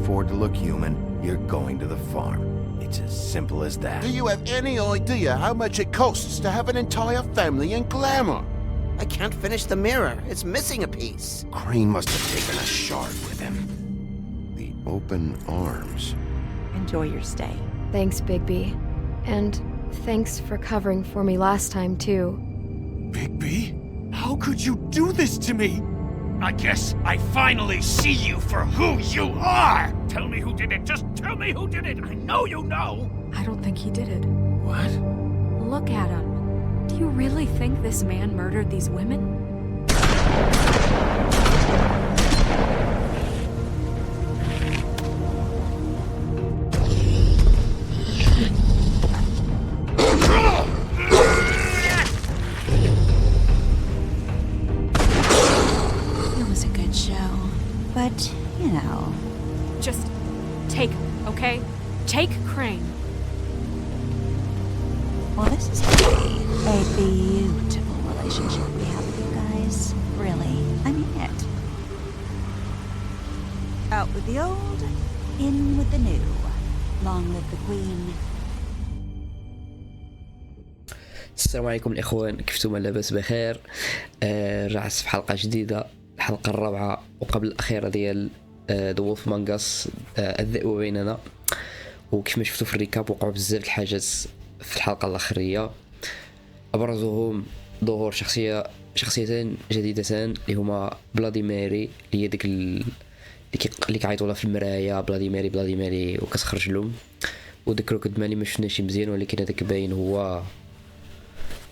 afford to look human, you're going to the farm. It's as simple as that. Do you have any idea how much it costs to have an entire family in glamour? I can't finish the mirror. It's missing a piece. Crane must have taken a shard with him. The open arms. Enjoy your stay. Thanks, Bigby. And thanks for covering for me last time, too. Bigby? How could you do this to me? I guess I finally see you for who you are! Tell me who did it. Just tell me who did it. I know you know. I don't think he did it. What? Look at him. Do you really think this man murdered these women? It was a good show, but, you know. Just take him, okay? Take Crane. Well, this is a beautiful relationship we have with you guys. Really, I mean it. Out with the old, in with the new. Long live the Queen. السلام عليكم الإخوان، كيفتم؟ لاباس بخير؟ رعس في حلقة جديدة، الحلقة الرابعة وقبل الأخيرة ديال The Wolf Among Us، الذئب بيننا. وكيف ما شفتوا في الريكاب وقعوا بزاف الحاجات في الحلقة الأخيرة، أبرزهم ظهور شخصيتين جديدتان اللي هما بلادي ماري، اللي هي ديك اللي كيعيطوا لها في المراية بلادي ماري وكتخرج لهم، وديك روكدمان اللي ما شفناش مزيان، ولكن هذاك باين هو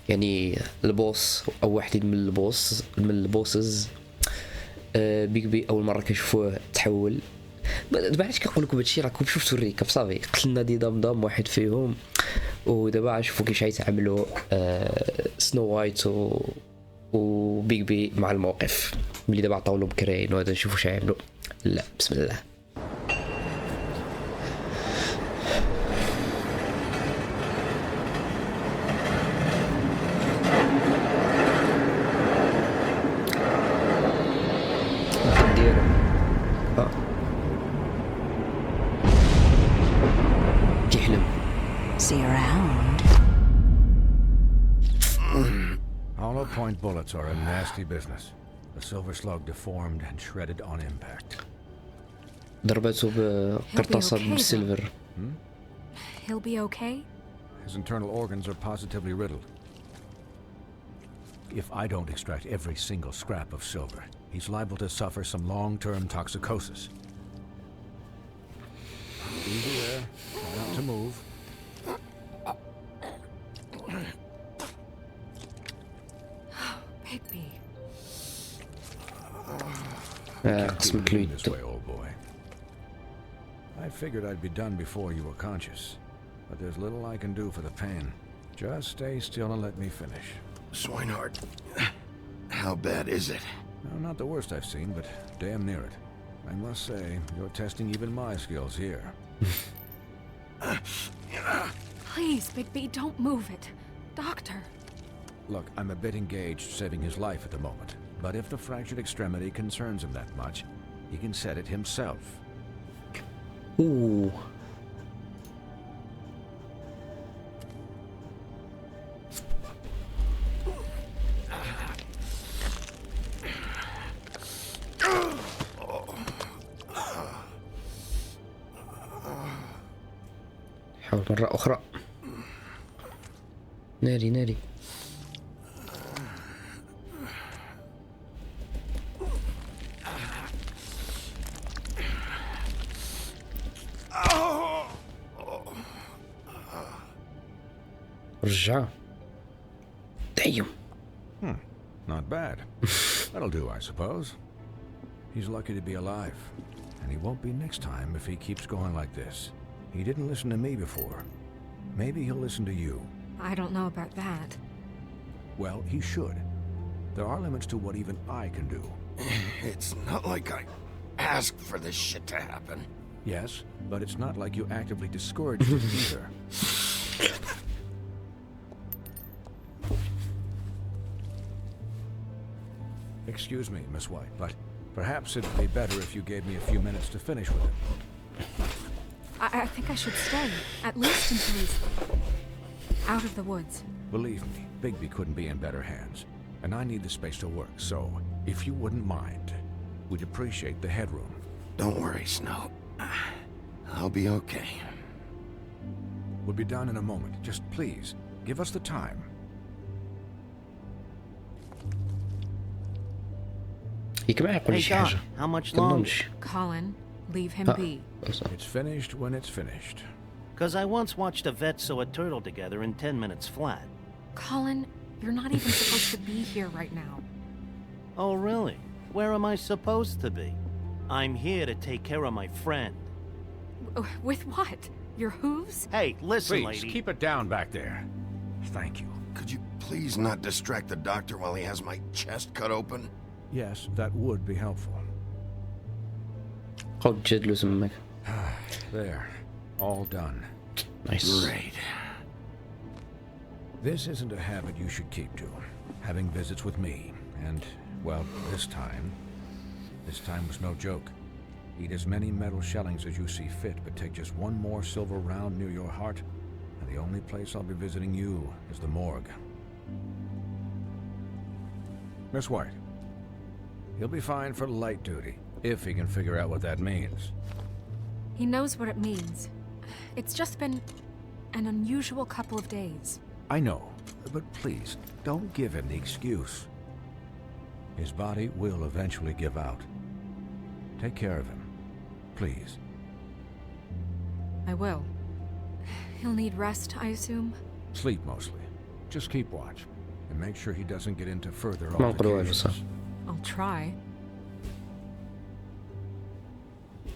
يعني البوس او واحد من البوسز. بيغبي اول مره كنشوفوه تحول. دابا علاش كنقول لكم هادشي؟ راكم شفتوا الريكاب صافي، قتلنا دي دام واحد فيهم، ودابا غنشوفوا كيفاش غيتعاملوا سنو وايت وبيغبي مع الموقف ملي دابا عطاو لهم كراين، وهذا نشوفوا واش غيعملوا. لا بسم الله. See you around. Hollow point bullets are a nasty business. The silver slug deformed and shredded on impact. ضربته بقرطاسة بالسيلفر. He'll be okay? His internal organs are positively riddled. If I don't extract every single scrap of silver, he's liable to suffer some long-term toxicosis. Easy there. Try not to move. Bigby. Keep moving this way, old boy. I figured I'd be done before you were conscious, but there's little I can do for the pain. Just stay still and let me finish. Swinehart, how bad is it? No, not the worst I've seen, but damn near it. I must say, you're testing even my skills here. Please, Bigby, don't move it. Doctor. Look, I'm a bit engaged saving his life at the moment, but if the fractured extremity concerns him that much, he can set it himself. Ooh. حاول مرة أخرى. ناري. رجع. Damn. Not bad. That'll do, I suppose. He's lucky to be alive, and he won't be next time if he keeps going like this. He didn't listen to me before. Maybe he'll listen to you. I don't know about that. Well, he should. There are limits to what even I can do. It's not like I asked for this shit to happen. Yes, but it's not like you actively discouraged it either. Excuse me, Miss White, but perhaps it'd be better if you gave me a few minutes to finish with it. I think I should stay, at least until he's out of the woods. Believe me, Bigby couldn't be in better hands. And I need the space to work, so if you wouldn't mind, we'd appreciate the headroom. Don't worry, Snow. I'll be okay. We'll be done in a moment. Just please, give us the time. Hey, Doc, how much longer? Colin, leave him be. It's finished when it's finished. Because I once watched a vet sew a turtle together in 10 minutes flat. Colin, you're not even supposed to be here right now. Oh, really? Where am I supposed to be? I'm here to take care of my friend. With what? Your hooves? Hey, listen, Please, lady. keep it down back there. Thank you. Could you please not distract the doctor while he has my chest cut open? Yes, that would be helpful. خذ جد له سمك. There. All done. Nice. Great. This isn't a habit you should keep to. Having visits with me. And, well, this time was no joke. Eat as many metal shellings as you see fit, but take just one more silver round near your heart, and the only place I'll be visiting you is the morgue. Miss White. He'll be fine for light duty, if he can figure out what that means. He knows what it means. It's just been an unusual couple of days. I know, but please, don't give him the excuse. His body will eventually give out. Take care of him, please. I will. He'll need rest, I assume? Sleep mostly. Just keep watch, and make sure he doesn't get into further ما نقدروا altercations. I'll try.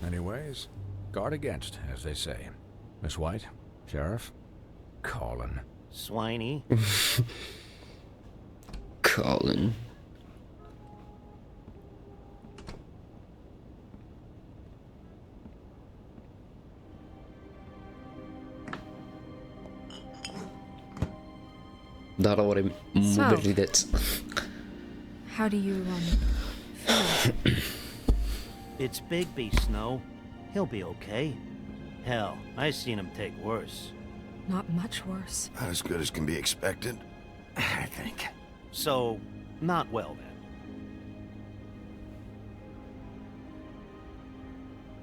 Anyways, guard against, as they say. Miss White, Sheriff, Colin. Swiney. Colin. ضروري مبردات. How do you, feel? It's Bigby, Snow. He'll be okay. Hell, I seen him take worse. Not much worse. Not as good as can be expected, I think. So, not well then.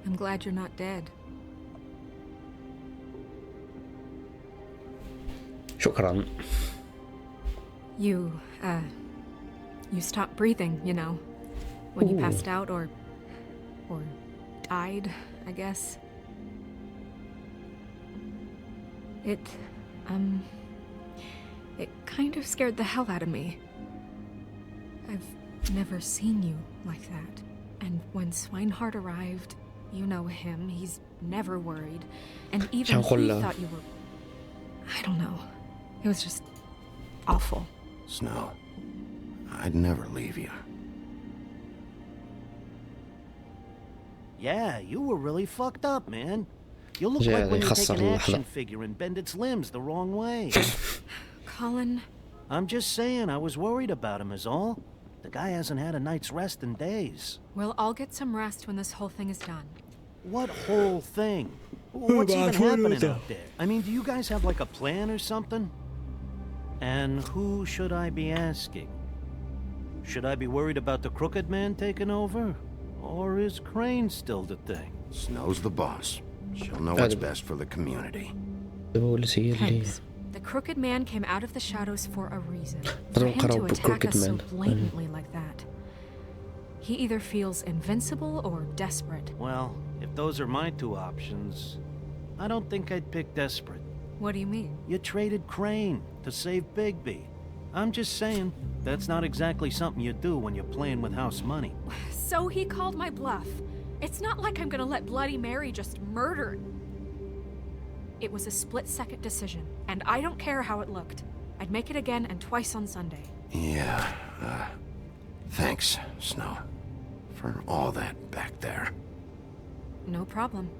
I'm glad you're not dead. شكرا. You stopped breathing, you know, when you passed out or died, I guess. It kind of scared the hell out of me. I've never seen you like that. And when Swinehart arrived, you know him, he's never worried. And even he thought you were... I don't know. It was just awful. Snow, I'd never leave you. Yeah, you were really fucked up, man. You look like when you take an action figure and bend its limbs the wrong way. Colin... I'm just saying, I was worried about him is all. The guy hasn't had a night's rest in days. We'll all get some rest when this whole thing is done. What whole thing? What's even happening out there? I mean, do you guys have like a plan or something? And who should I be asking? Should I be worried about the crooked man taking over? Or is Crane still the thing? Snow's the boss. She'll know what's best for the community. Thanks. The crooked man came out of the shadows for a reason. For him to attack us so blatantly like that. He either feels invincible or desperate. Well, if those are my two options, I don't think I'd pick desperate. What do you mean? You traded Crane to save Bigby. I'm just saying, that's not exactly something you do when you're playing with house money. So he called my bluff. It's not like I'm gonna let Bloody Mary just murder. It was a split-second decision, and I don't care how it looked. I'd make it again and twice on Sunday. Yeah, thanks, Snow, for all that back there. No problem.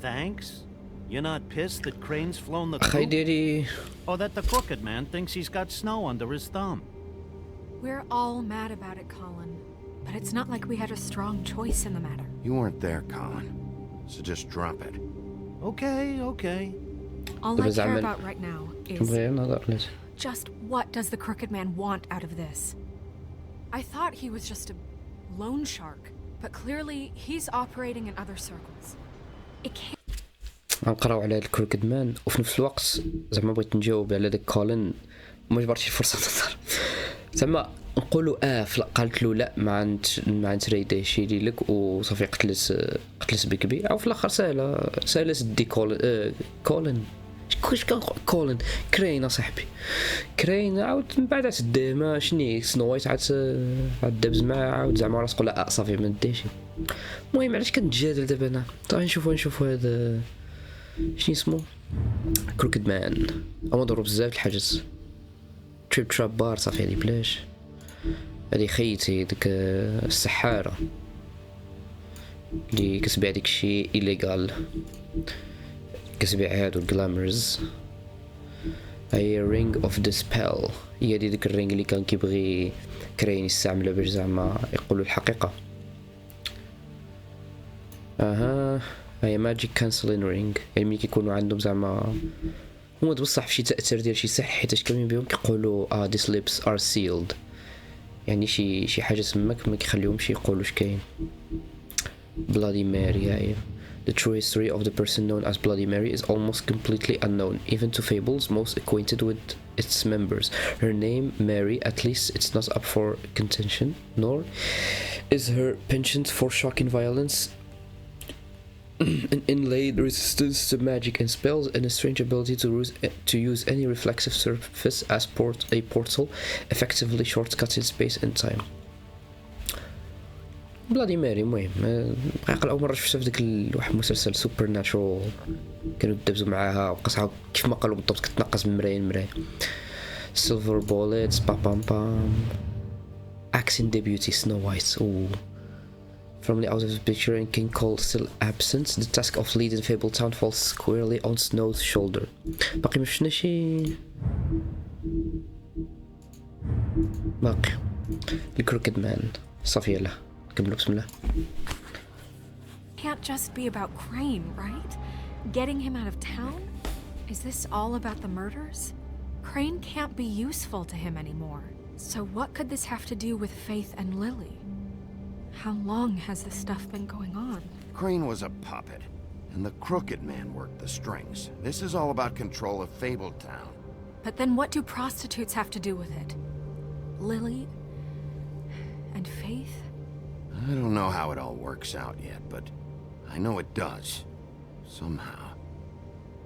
Thanks? You're not pissed that Crane's flown the أخي coop? ديري. Or that the crooked man thinks he's got Snow under his thumb? We're all mad about it, Colin. But it's not like we had a strong choice in the matter. You weren't there, Colin, so just drop it. Okay. All I care زعما about right now is نبغي نهضر علاش. just what does the Crooked Man want out of this? I thought he was just a loan shark, but clearly he's operating in other circles. It can't. غنقراو على الكروكيد مان وفي نفس الوقت زعما بغيت نجاوب على داك كولين وما جبرتش الفرصه نهضر. زعما نقولوا قالت له لا ما نتريديه شي لك وصافي قتلت بيكبي او في الاخر سهله سدي كولين كلش كنقول كولين كرين اصاحبي كرين عاود من بعد سديه ما شني سنو وايت عاد دابز معاه عاود زعما راسكو لا صافي ما نديش. المهم علاش كنتجادل دابا انا طيب نشوفوا هذا شنو اسمه كروكيد مان او ضرب بزاف الحاجز تريب تراب بار صافي هادي بلاش هادي خيتي ديك السحاره اللي كتبيع ديك الشيء إليغال كتبيع هادو الجلامرز. هي رينج اوف ذا سبيل هي ديك الرينج اللي كان كيبغي كرين يستعملها باش زعما يقولوا الحقيقه. هي ماجيك كانسلين رينج يعني ملي كيكونوا عندهم زعما هما بصح فشي تاثير ديال شي سحر حيت كاملين بهم كيقولوا these lips are sealed يعني شي حاجه تماك ما كيخليهمش يقولوا اش كاين. بلادي ماري هي The true history of the person known as Bloody Mary is almost completely unknown, even to fables most acquainted with its members. Her name, Mary, at least it's not up for contention, nor is her penchant for shocking violence, an inlaid resistance to magic and spells, and a strange ability to use any reflexive surface as a portal, effectively shortcutting space and time. بلادي ماري المهم بقى اول مره شفتها في ديك واحد المسلسل سوبر ناتشورال كانوا يدبزوا معاها وقصعوا كيف ما قالوا بالضبط كتنقص من مرايه لمرايه. سيلفر بوليتس بام بام اكسين ديبيوتي سنو وايت firmly out of the picture and King Cole still absent. The task of leading Fable Town falls squarely on Snow's shoulder. باقي ما شفنا شي باقي الكروكيد مان صافي يلا كملوا بسم الله. Can't just be about Crane, right? Getting him out of town? Is this all about the murders? Crane can't be useful to him anymore. So what could this have to do with Faith and Lily? How long has this stuff been going on? Crane was a puppet, and the Crooked Man worked the strings. This is all about control of Fabletown. But then what do prostitutes have to do with it? Lily? And Faith? I don't know how it all works out yet, but I know it does. Somehow.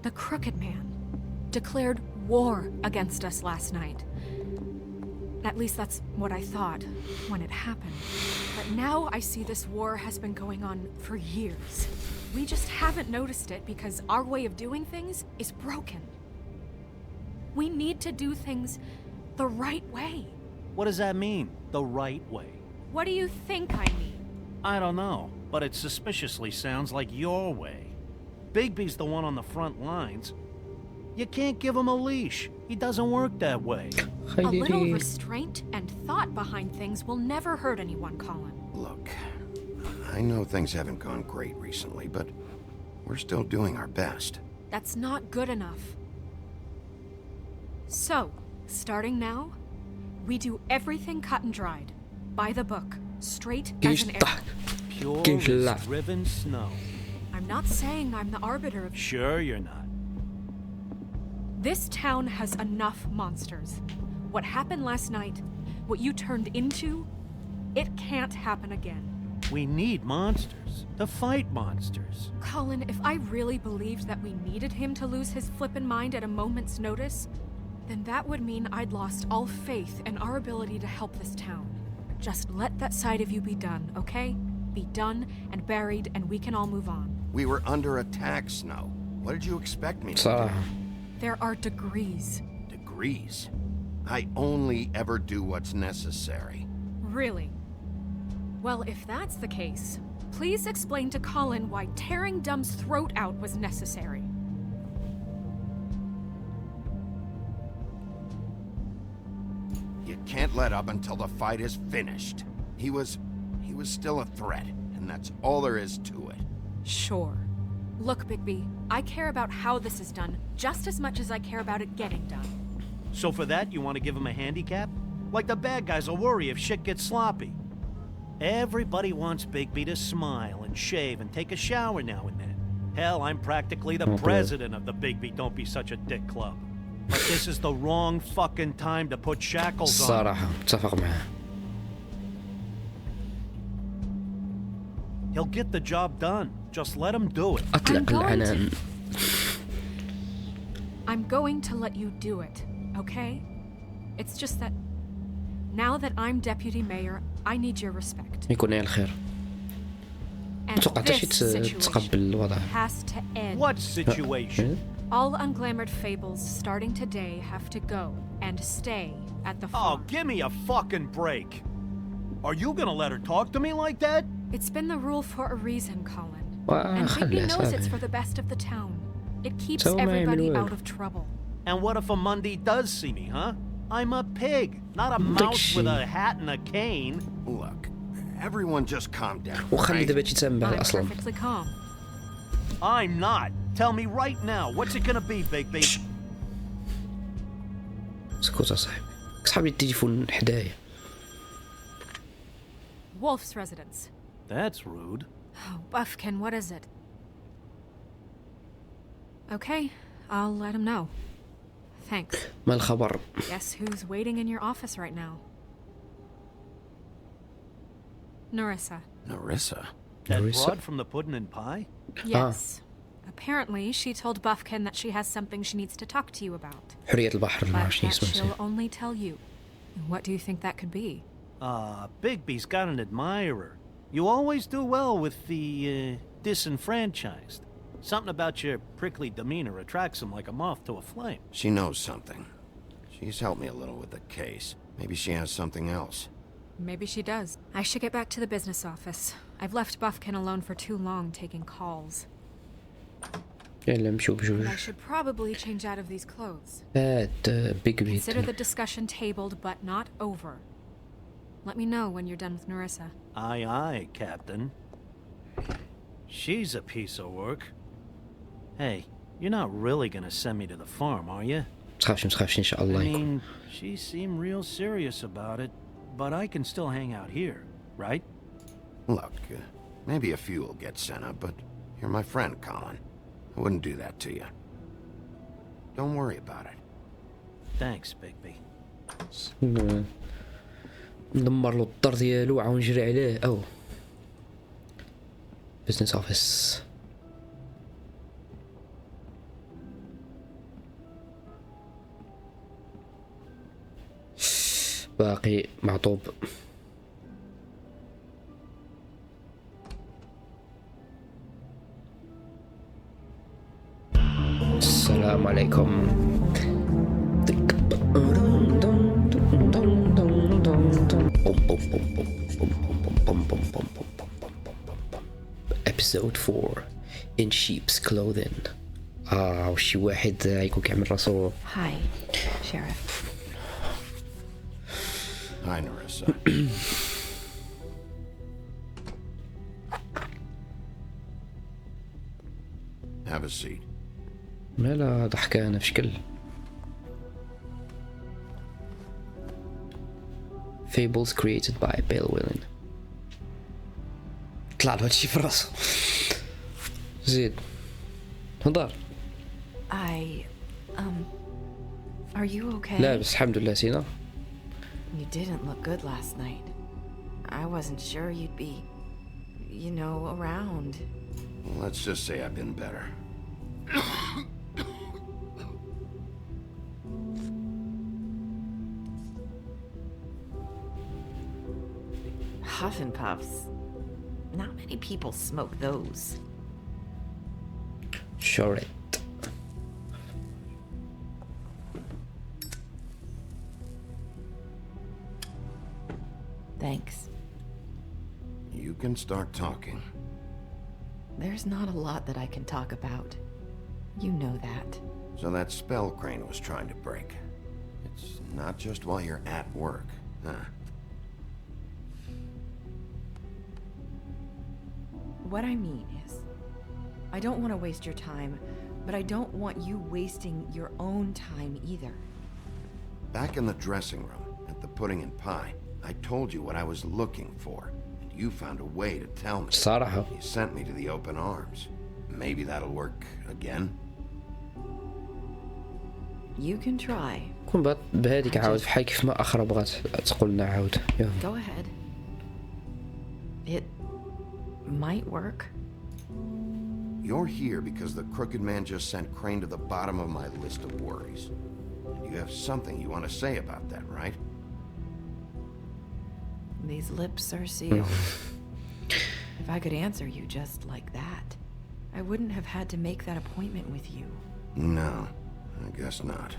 The Crooked Man declared war against us last night. At least that's what I thought when it happened. But now I see this war has been going on for years. We just haven't noticed it because our way of doing things is broken. We need to do things the right way. What does that mean, the right way? What do you think I mean? I don't know, but it suspiciously sounds like your way. Bigby's the one on the front lines. You can't give him a leash. He doesn't work that way. A little restraint and thought behind things will never hurt anyone, Colin. Look, I know things haven't gone great recently, but we're still doing our best. That's not good enough. So, starting now, we do everything cut and dried. By the book, straight as an arrow. Pure driven snow. I'm not saying I'm the arbiter of... Sure you're not. This town has enough monsters. What happened last night, what you turned into, it can't happen again. We need monsters to fight monsters. Colin, if I really believed that we needed him to lose his flippin' mind at a moment's notice, then that would mean I'd lost all faith in our ability to help this town. Just let that side of you be done, okay? Be done and buried and we can all move on. We were under attack, Snow. What did you expect me to do? There are degrees. Degrees? I only ever do what's necessary. Really? Well, if that's the case, please explain to Colin why tearing Dumb's throat out was necessary. You can't let up until the fight is finished. He was still a threat, and that's all there is to it. Sure. Look, Bigby, I care about how this is done just as much as I care about it getting done. So for that, you want to give him a handicap? Like the bad guys will worry if shit gets sloppy. Everybody wants Bigby to smile and shave and take a shower now and then. Hell, I'm practically the president of the Bigby Don't Be Such a Dick Club. But this is the wrong fucking time to put shackles on. الصراحة متفق معاه. He'll get the job done. Just let him do it. أطلق العنان. I'm going to let you do it, okay? It's just that now that I'm deputy mayor, I need your respect. يكون على الخير. And متوقع حتى شي this situation تقبل الوضع. has to end. What situation? All unglamored fables starting today have to go and stay at the Oh, farm. give me a fucking break. Are you gonna let her talk to me like that? It's been the rule for a reason, Colin. Well, And Bigby knows خليها it's سامي. for the best of the town. It keeps So am I, everybody Manuel. out of trouble. And what if a Monday does see me, huh? I'm a pig, not a mouse with a hat and a cane. Look, everyone just calm down. وخلي right? دابا تيتنبه I'm أصلا. perfectly calm. I'm not. Tell me right now, what's it gonna be, Bigby? سكوت أصاحبي. صحابي التليفون حدايا. Wolf's residence. That's rude. Oh, Buffkin, what is it? Okay, I'll let him know. Thanks. ما الخبر؟ Guess who's waiting in your office right now? Narissa. Narissa? That Marisa? broad from the pudding and pie? Yes. Apparently, she told Buffkin that she has something she needs to talk to you about. حرية البحر ما But عرفت شنو that اسمه. she'll only tell you. And what do you think that could be? Bigby's got an admirer. You always do well with the, disenfranchised. Something about your prickly demeanor attracts him like a moth to a flame. She knows something. She's helped me a little with the case. Maybe she has something else. Maybe she does. I should get back to the business office. I've left Buffkin alone for too long taking calls. يلا نمشيو And بجوج. I should probably change out of these clothes. هاد بيج بيت. Consider the discussion tabled but not over. Let me know when you're done with Narissa. Aye, aye, Captain. She's a piece of work. Hey, you're not really gonna send me to the farm, are you? متخافش إن شاء I الله يكون. mean, she seemed real serious about it, but I can still hang out here, right? Look, maybe a few will get sent up, but you're my friend, Colin. I wouldn't do that to you. Don't worry about it. Thanks, Bigby. ندمر له الدار ديالو عاود نجري عليه أو بزنس اوفيس. باقي معطوب. السلام عليكم. Episode 4 in sheep's clothing. وشي واحد يكون كيعمل راسو. Hi, Sheriff. Hi, Narissa. Have a seat. مالا ضحكانة في شكل. Fables created by Bill Willen. طلع له هادشي في راسو. زيد هضر. Are you okay? لا بس الحمد لله سينا. You didn't look good last night. I wasn't sure you'd be, around. Well, let's just say I've been better. Huff and puffs. Not many people smoke those. Sure it. Thanks. You can start talking. There's not a lot that I can talk about. You know that. So that spell Crane was trying to break. It's not just while you're at work, huh? What I mean is, I don't want to waste your time, but I don't want you wasting your own time either. Back in the dressing room, at the pudding and pie, I told you what I was looking for, and you found a way to tell me. الصراحة. You sent me to the open arms. Maybe that'll work again? You can try. كون بهذيك عاود فحال كيف ما أخرى بغات تقول لنا عاود. Go ahead. It might work. You're here because the crooked man just sent Crane to the bottom of my list of worries. And you have something you want to say about that, right? These lips are sealed. If I could answer you just like that, I wouldn't have had to make that appointment with you. No, I guess not.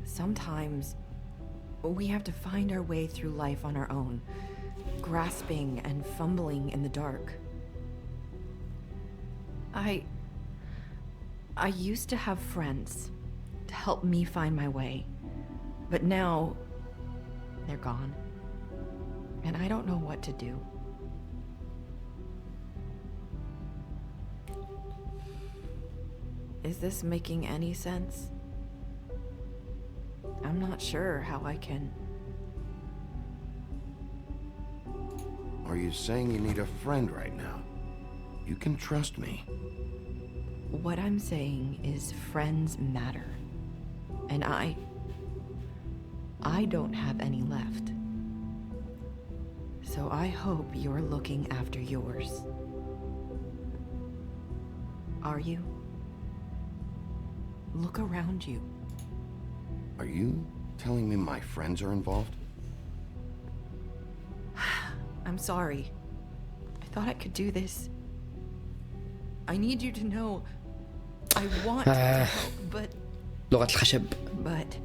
Sometimes we have to find our way through life on our own, grasping and fumbling in the dark. I used to have friends to help me find my way, but now they're gone, and I don't know what to do. Is this making any sense? I'm not sure how I can... Are you saying you need a friend right now? You can trust me. What I'm saying is friends matter. And I don't have any left. So I hope you're looking after yours. Are you? Look around you. Are you telling me my friends are involved? I'm sorry. I thought I could do this. I need you to know I want to help, but... لغة الخشب. But...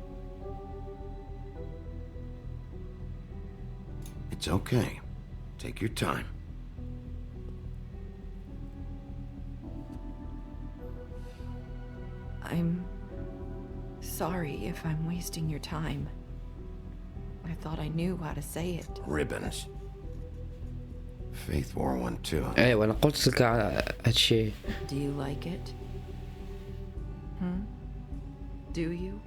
It's okay. Take your time. I'm sorry if I'm wasting your time. I thought I knew how to say it. Ribbons. Faith 412. ايوه انا قلت لك هادشي. Do you like it? Do you?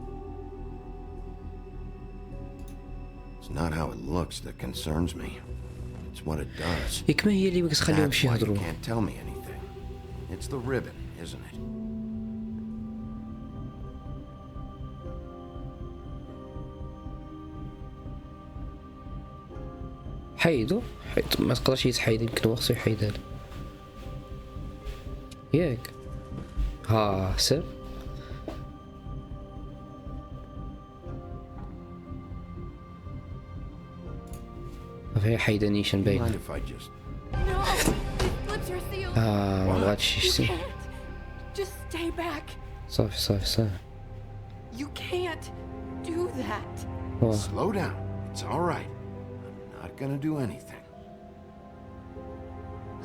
It's not how it looks that concerns me. It's what it does. ياك ما هي اللي ما كتخليهمش That's why you يهضروا. can't tell me anything. It's the ribbon, isn't it? حيدو ما تقدرش يتحيد، يمكن هو خصو يحيد هذا ياك. ها سير فهي حيدة نيشان باينة. Mind if I just... No! His lips are sealed! ما بغاتش You يشتي. can't! Just stay back! صافي صافي صافي. You can't do that. Slow down. It's all right. I'm not gonna do anything.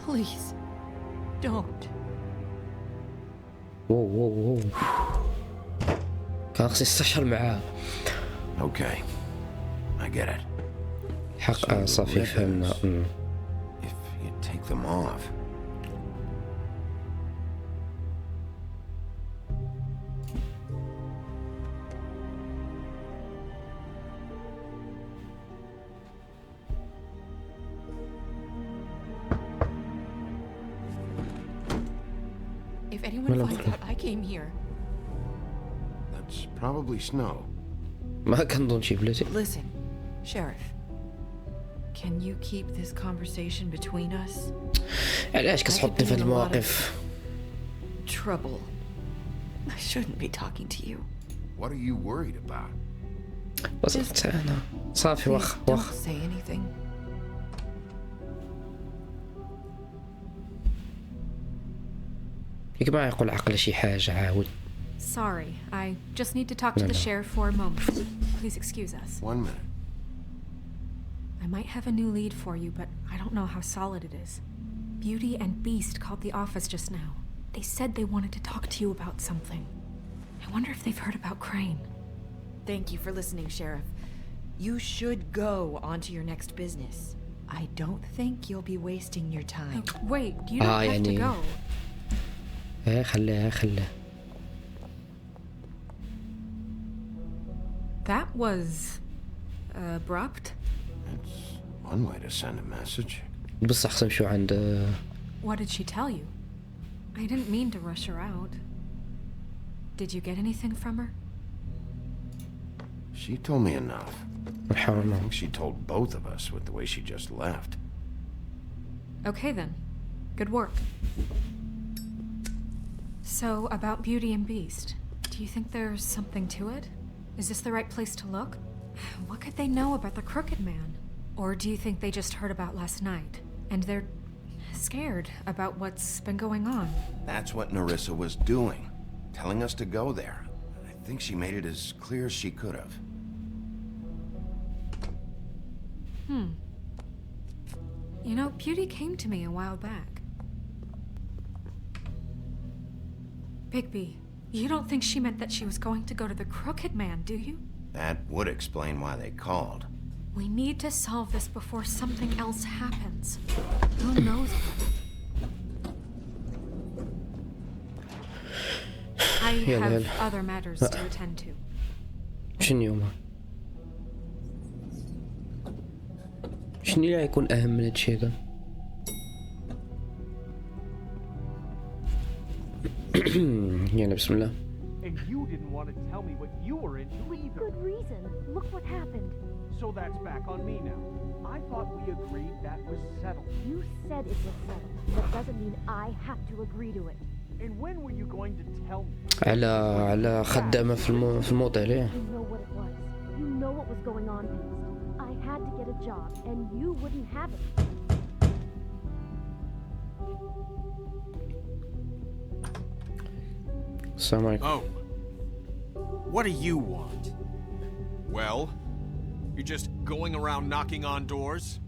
Please, don't. واو واو واو. كان خصني نستشعر معاه. Okay. I get it. حق صافي فهمنا. If you take them off. If anyone finds out I came here... That's probably snow. ما كنظن شي بلاتي. Listen, Sheriff. Can you keep this conversation between us? علاش كتحطني في هاد المواقف؟ Trouble. I shouldn't be talking to you. What are you worried about? بس انا صافي واخ Don't واخ. say anything. ياك ما يقول عقل شي حاجة عاود. Sorry, I just need to talk to the sheriff for a moment. Please excuse us. 1 minute. I might have a new lead for you, but I don't know how solid it is. Beauty and Beast called the office just now. They said they wanted to talk to you about something. I wonder if they've heard about Crane. Thank you for listening, Sheriff. You should go on to your next business. I don't think you'll be wasting your time. Wait, you don't have to يعني go. خليها That was abrupt. It's one way to send a message. بس أحسن شو عند What did she tell you? I didn't mean to rush her out. Did you get anything from her? She told me enough. I الحرمة. think she told both of us with the way she just left. Okay then. Good work. So, about Beauty and Beast, do you think there's something to it? Is this the right place to look? What could they know about the Crooked Man? Or do you think they just heard about last night, and they're scared about what's been going on? That's what Nerissa was doing, telling us to go there. I think she made it as clear as she could have. You know, Beauty came to me a while back. Bigby, you don't think she meant that she was going to go to the Crooked Man, do you? That would explain why they called. We need to solve this before something else happens. Who knows what? I have other matters to attend to. شنو يومها؟ شنو اللي يكون أهم من هادشي هذا؟ يلا بسم الله. And you didn't want to tell me what you were into either. Good reason. Look what happened. So that's back on me now. I thought we agreed that was settled. You said it was settled. That doesn't mean I have to agree to it. And when were you going to tell me? على خدامة في الموطيل. You know what it was. You know what was going on, Beast. I had to get a job, and you wouldn't have it. السلام عليكم. Oh. What do you want? Well, you're just going around knocking on doors?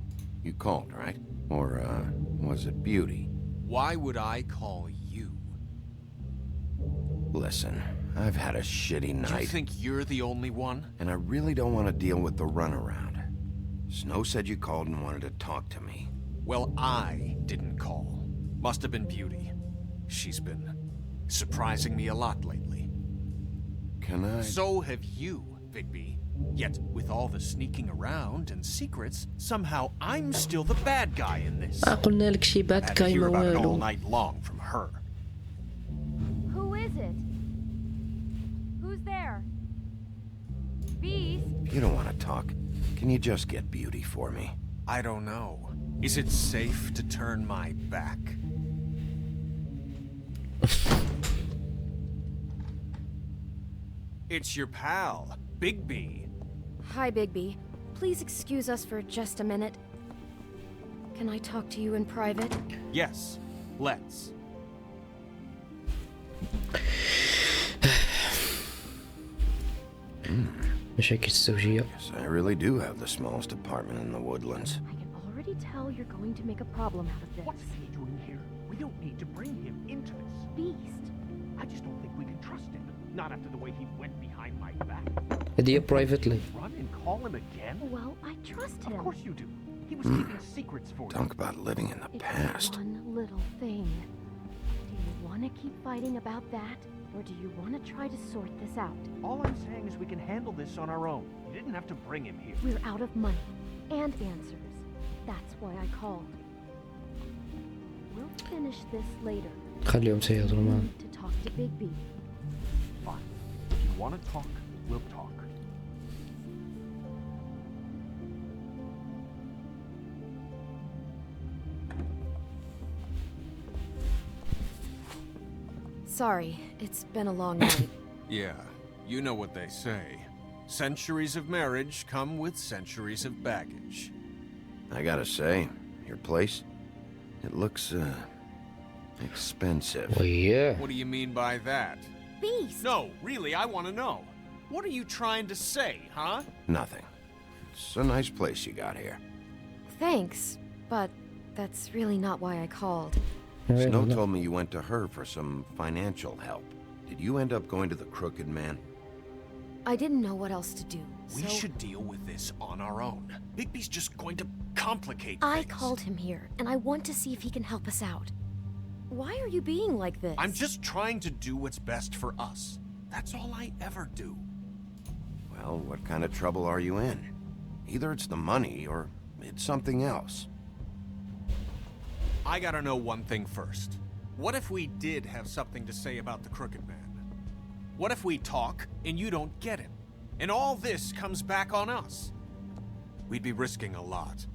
You called, right? Or, was it Beauty? Why would I call you? Listen, I've had a shitty night. You think you're the only one? And I really don't want to deal with the runaround. Snow said you called and wanted to talk to me. Well, I didn't call. Must have been Beauty. She's been surprising me a lot lately. Can I? So have you, Bigby. Yet, with all the sneaking around and secrets, somehow I'm still the bad guy in this. قلنا لك شي باد Had to كاي hear ما about it all والو. night long from her. Who is it? Who's there? Beast? If you don't want to talk, can you just get Beauty for me? I don't know. Is it safe to turn my back? It's your pal, Bigby. Hi, Bigby. Please excuse us for just a minute. Can I talk to you in private? Yes, let's. مشاكل الزوجية. Yes, I really do have the smallest apartment in the woodlands. I can already tell you're going to make a problem out of this. What's he doing here? We don't need to bring him into this. Beast? I just don't think we can trust him. Not after the way he went behind my back. هدية privately. Run and call him again? Well, I trust him. Of course you do. He was keeping secrets for you. Talk about living in the It's past. one little thing. Do you want to keep fighting about that? Or do you want to try to sort this out? All I'm saying is we can handle this on our own. You didn't have to bring him here. We're out of money and answers. That's why I called. We'll finish this later. خليهم سيهضروا معنا. To talk to Bigby. Fine. If you want to talk, we'll talk. Sorry, it's been a long night. Yeah, you know what they say. Centuries of marriage come with centuries of baggage. I gotta say, your place, it looks, expensive. Well, yeah. What do you mean by that? Beast! No, really, I want to know. What are you trying to say, huh? Nothing. It's a nice place you got here. Thanks, but that's really not why I called. Snow told me you went to her for some financial help. Did you end up going to the Crooked Man? I didn't know what else to do, We so... should deal with this on our own. Bigby's just going to complicate I things. called him here, and I want to see if he can help us out. Why are you being like this? I'm just trying to do what's best for us. That's all I ever do. Well, what kind of trouble are you in? Either it's the money or it's something else. I gotta know one thing first. What if we did have something to say about the Crooked Man? What if we talk and you don't get him? And all this comes back on us? We'd be risking a lot.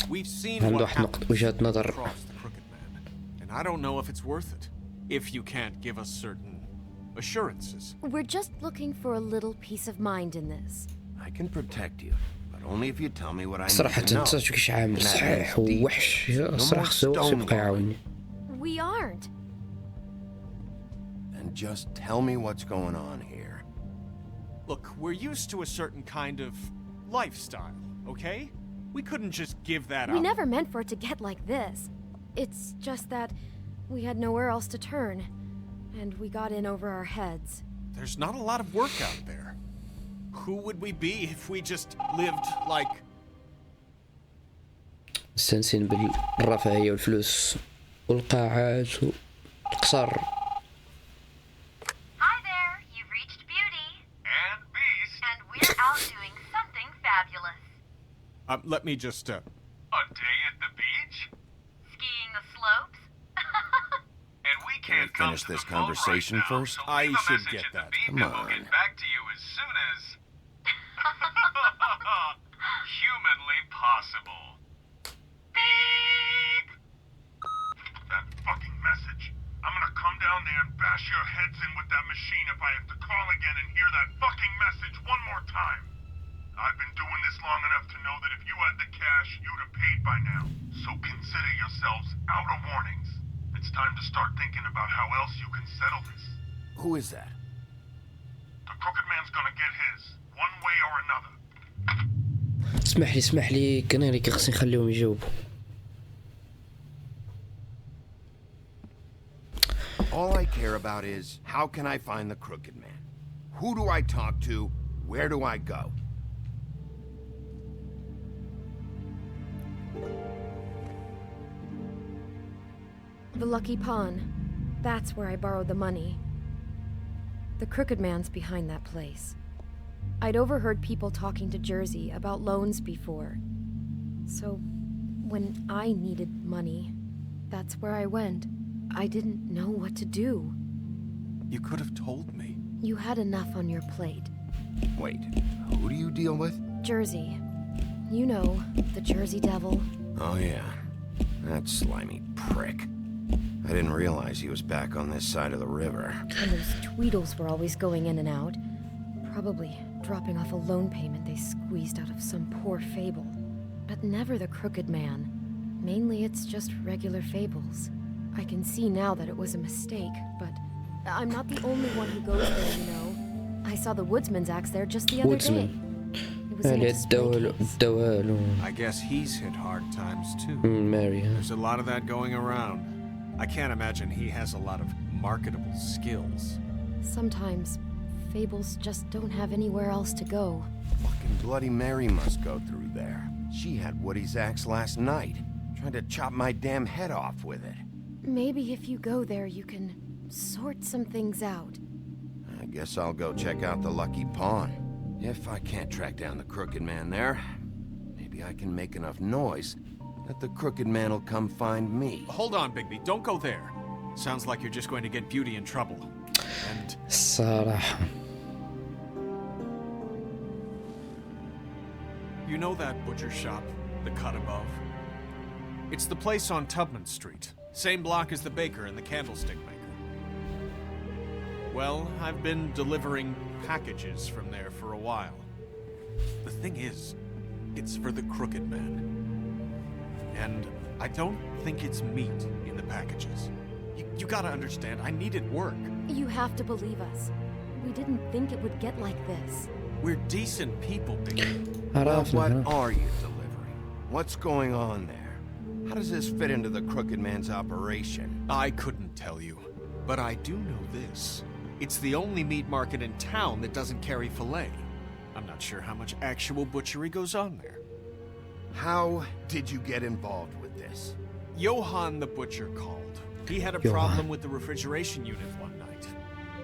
We've seen what happens across the Crooked Man. And I don't know if it's worth it. If you can't give us certain assurances. We're just looking for a little peace of mind in this. I can protect you, but only if you tell me what I need صراحة to know. انت كيش عامل صحيح ووحش صراحة خصو يبقى يعاوني. We aren't. And just tell me what's going on here. Look, we're used to a certain kind of lifestyle, okay? We couldn't just give that up. We never meant for it to get like this. It's just that we had nowhere else to turn, and we got in over our heads. There's not a lot of work out there. Who would we be if we just lived like... مستانسين بالرفاهية والفلوس والقاعات والقصر. Hi there, you've reached Beauty. And Beast. And we're out doing something fabulous. Let me just, A day at the beach? Skiing the slopes? And we can't Can we finish this conversation first? I should get that. Come on. We'll get back to you as soon as... humanly possible. Beep! That fucking message. I'm gonna come down there and bash your heads in with that machine if I have to call again and hear that fucking message one more time. I've been doing this long enough to know that if you had the cash, you'd have paid by now. So consider yourselves out of warnings. It's time to start thinking about how else you can settle this. Who is that? The Crooked Man's gonna get his, one way or another. اسمح لي كناري خصني نخليهم يجاوبوا. All I care about is, how can I find the Crooked Man? Who do I talk to? Where do I go? The Lucky Pawn. That's where I borrowed the money. The Crooked Man's behind that place. I'd overheard people talking to Jersey about loans before. So, when I needed money, that's where I went. I didn't know what to do. You could have told me. You had enough on your plate. Wait, who do you deal with? Jersey. You know, the Jersey Devil. Oh yeah, that slimy prick. I didn't realize he was back on this side of the river. And those Tweedles were always going in and out. Probably dropping off a loan payment they squeezed out of some poor fable. But never the Crooked Man. Mainly it's just regular fables. I can see now that it was a mistake, but I'm not the only one who goes there, you know. I saw the Woodsman's axe there just the other day. It was in a display case. I guess he's hit hard times too. Mary. There's a lot of that going around. I can't imagine he has a lot of marketable skills. Sometimes fables just don't have anywhere else to go. Fucking Bloody Mary must go through there. She had Woody's axe last night, trying to chop my damn head off with it. Maybe if you go there, you can sort some things out. I guess I'll go check out the Lucky Pawn. If I can't track down the Crooked Man there, maybe I can make enough noise that the Crooked Man will come find me. Hold on, Bigby. Don't go there. Sounds like you're just going to get Beauty in trouble. And... الصراحة. You know that butcher shop, the cut above? It's the place on Tubman Street. Same block as the baker and the candlestick maker. Well, I've been delivering packages from there for a while. The thing is, it's for the Crooked Man. And I don't think it's meat in the packages. You gotta understand, I needed work. You have to believe us. We didn't think it would get like this. We're decent people, Biggie. Well, what are you delivering? What's going on there? How does this fit into the Crooked Man's operation? I couldn't tell you, but I do know this. It's the only meat market in town that doesn't carry filet. I'm not sure how much actual butchery goes on there. How did you get involved with this? Johann the butcher called. He had a problem with the refrigeration unit one night.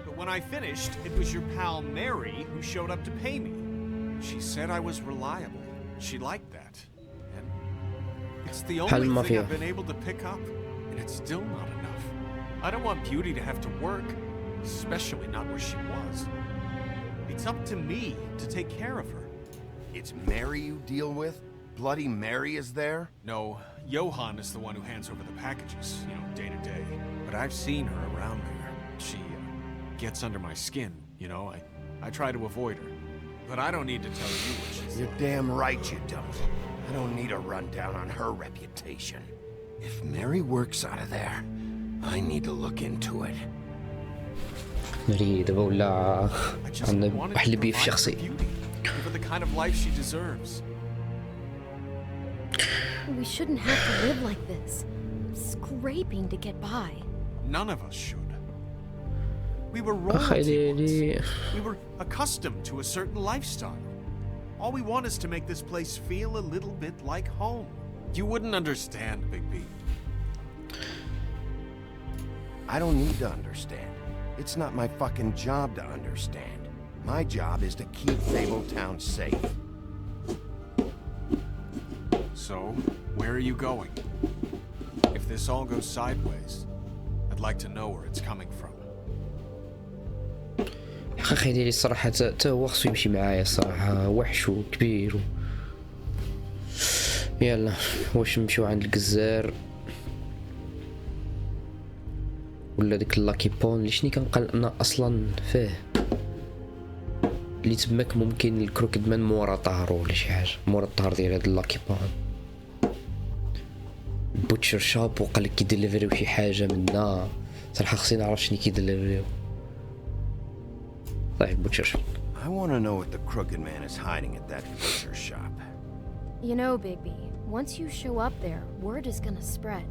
But when I finished, it was your pal Mary who showed up to pay me. She said I was reliable. She liked that. And it's the only thing I've been able to pick up. And it's still not enough. I don't want Beauty to have to work, especially not where she was. It's up to me to take care of her. It's Mary you deal with? Bloody Mary is there? No, Johann is the one who hands over the packages, day to day. But I've seen her around there. She gets under my skin, I try to avoid her. But I don't need to tell you what she's You're damn right you don't. I don't need a rundown on her reputation. If Mary works out of there, I need to look into it. ماري دابا ولا عندنا واحد البيف شخصي. Give her the kind of life she deserves. We shouldn't have to live like this, scraping to get by. None of us should. We were royalty once. We were accustomed to a certain lifestyle. All we want is to make this place feel a little bit like home. You wouldn't understand, Big B. I don't need to understand. It's not my fucking job to understand. My job is to keep Fabletown safe. So, where are you going? If this all goes sideways, I'd like to know where it's coming from. اخي ديالي الصراحه حتى هو خصو يمشي معايا الصراحه وحش وكبير يلا واش نمشيو عند الجزار ولا ديك اللاكي بون اللي شني كنقلقنا اصلا فيه اللي تماك ممكن الكروكيد مان مورا طارو ولا شي حاجه مورا الطار ديال هاد اللاكي بون بوتشر شوب وقالك كيديليفريو شي حاجه منا صراحه خصني نعرف شنو كيديليفريو. طيب بوتشر شوب. I want to know what the crooked man is hiding at that butcher shop. You know, Bigby, once you show up there, word is gonna spread.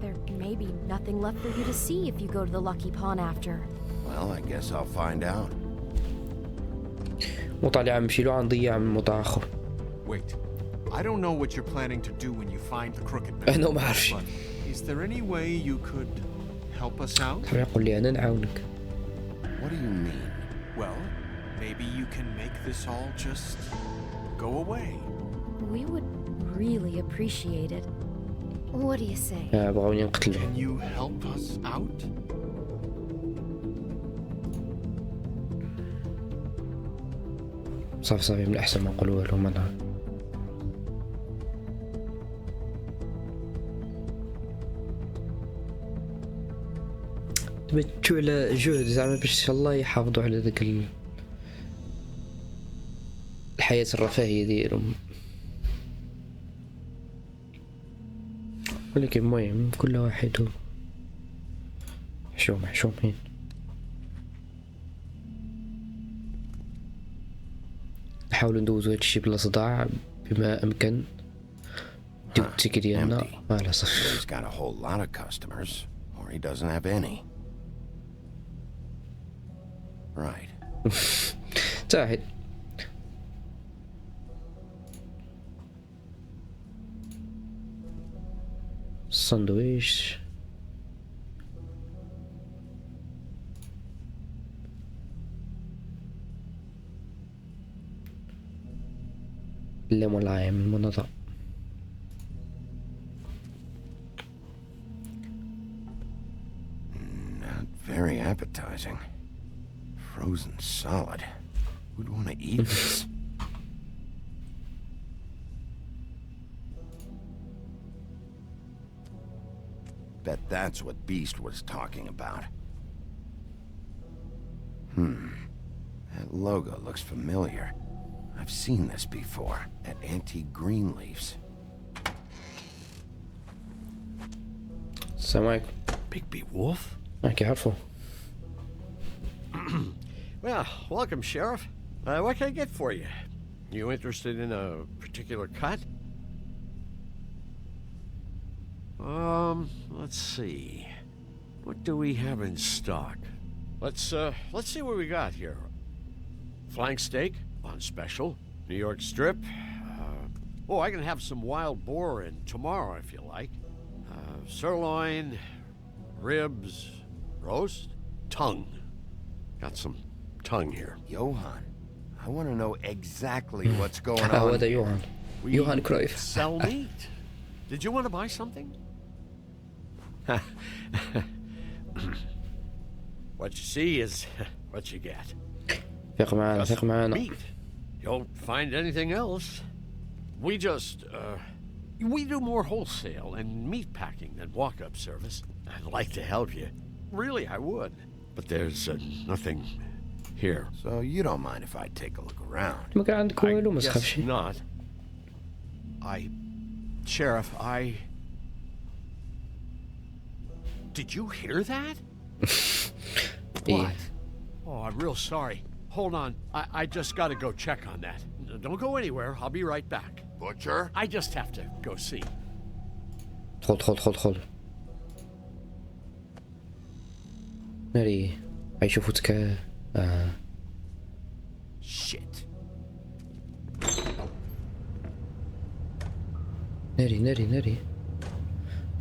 There may be nothing left for you to see if you go to the Lucky Pawn after. Well, I guess I'll find out. مطالعة نمشي له عنضيع من موضوع آخر. Wait, I don't know what you're planning to do when you find the crooked man. أنا ما أعرفش. Is there any way you could help us out? حاول يقول لي أنا نعاونك. What do you mean? Well, maybe you can make this all just go away. We would really appreciate it. What do you say? بغاوني نقتله. Can you help us out? صافي من الأحسن ما نقول والو ما نعرف. تبتشو على جهد زعما باش ان شاء الله يحافظوا على ذاك الحياة الرفاهية ديالهم. ولكن المهم كل واحد حشومين. نحاولوا ندوزو هادشي بلا صداع بما امكن. ديك التيكي ديالنا فوالا صافي. He's got a whole lot of customers, or he doesn't have any. Right. تاحد. ساندويش الليمون لايم المنظر. Not very appetizing. Frozen solid. Who'd want to eat this? Bet that's what Beast was talking about. That logo looks familiar. I've seen this before at Antique Greenleaf's. السلام عليكم. Bigby Wolf? كيعرفوا. Well, welcome, Sheriff. What can I get for you? You interested in a particular cut? Let's see. What do we have in stock? Let's see what we got here. Flank steak on special. New York strip. Oh, I can have some wild boar in tomorrow if you like. Sirloin, ribs, roast, tongue. Got some tongue here. Johan, I want to know exactly what's going هذا on. يوهان. يوهان كرويف. Sell meat. Did you want to buy something? What you see is what you get. ثق معنا ثق معنا. Meat. You don't find anything else. We just, we do more wholesale and meat packing than walk-up service. I'd like to help you. Really, I would. But there's nothing here. So you don't mind if I take a look around? ما كان عندك والو ما I تخافش. guess not. Sheriff, Did you hear that? What? Oh, I'm real sorry. Hold on. I just gotta go check on that. Don't go anywhere. I'll be right back. Butcher? I just have to go see. دخل. ناري هيشوفوك. Shit. ناري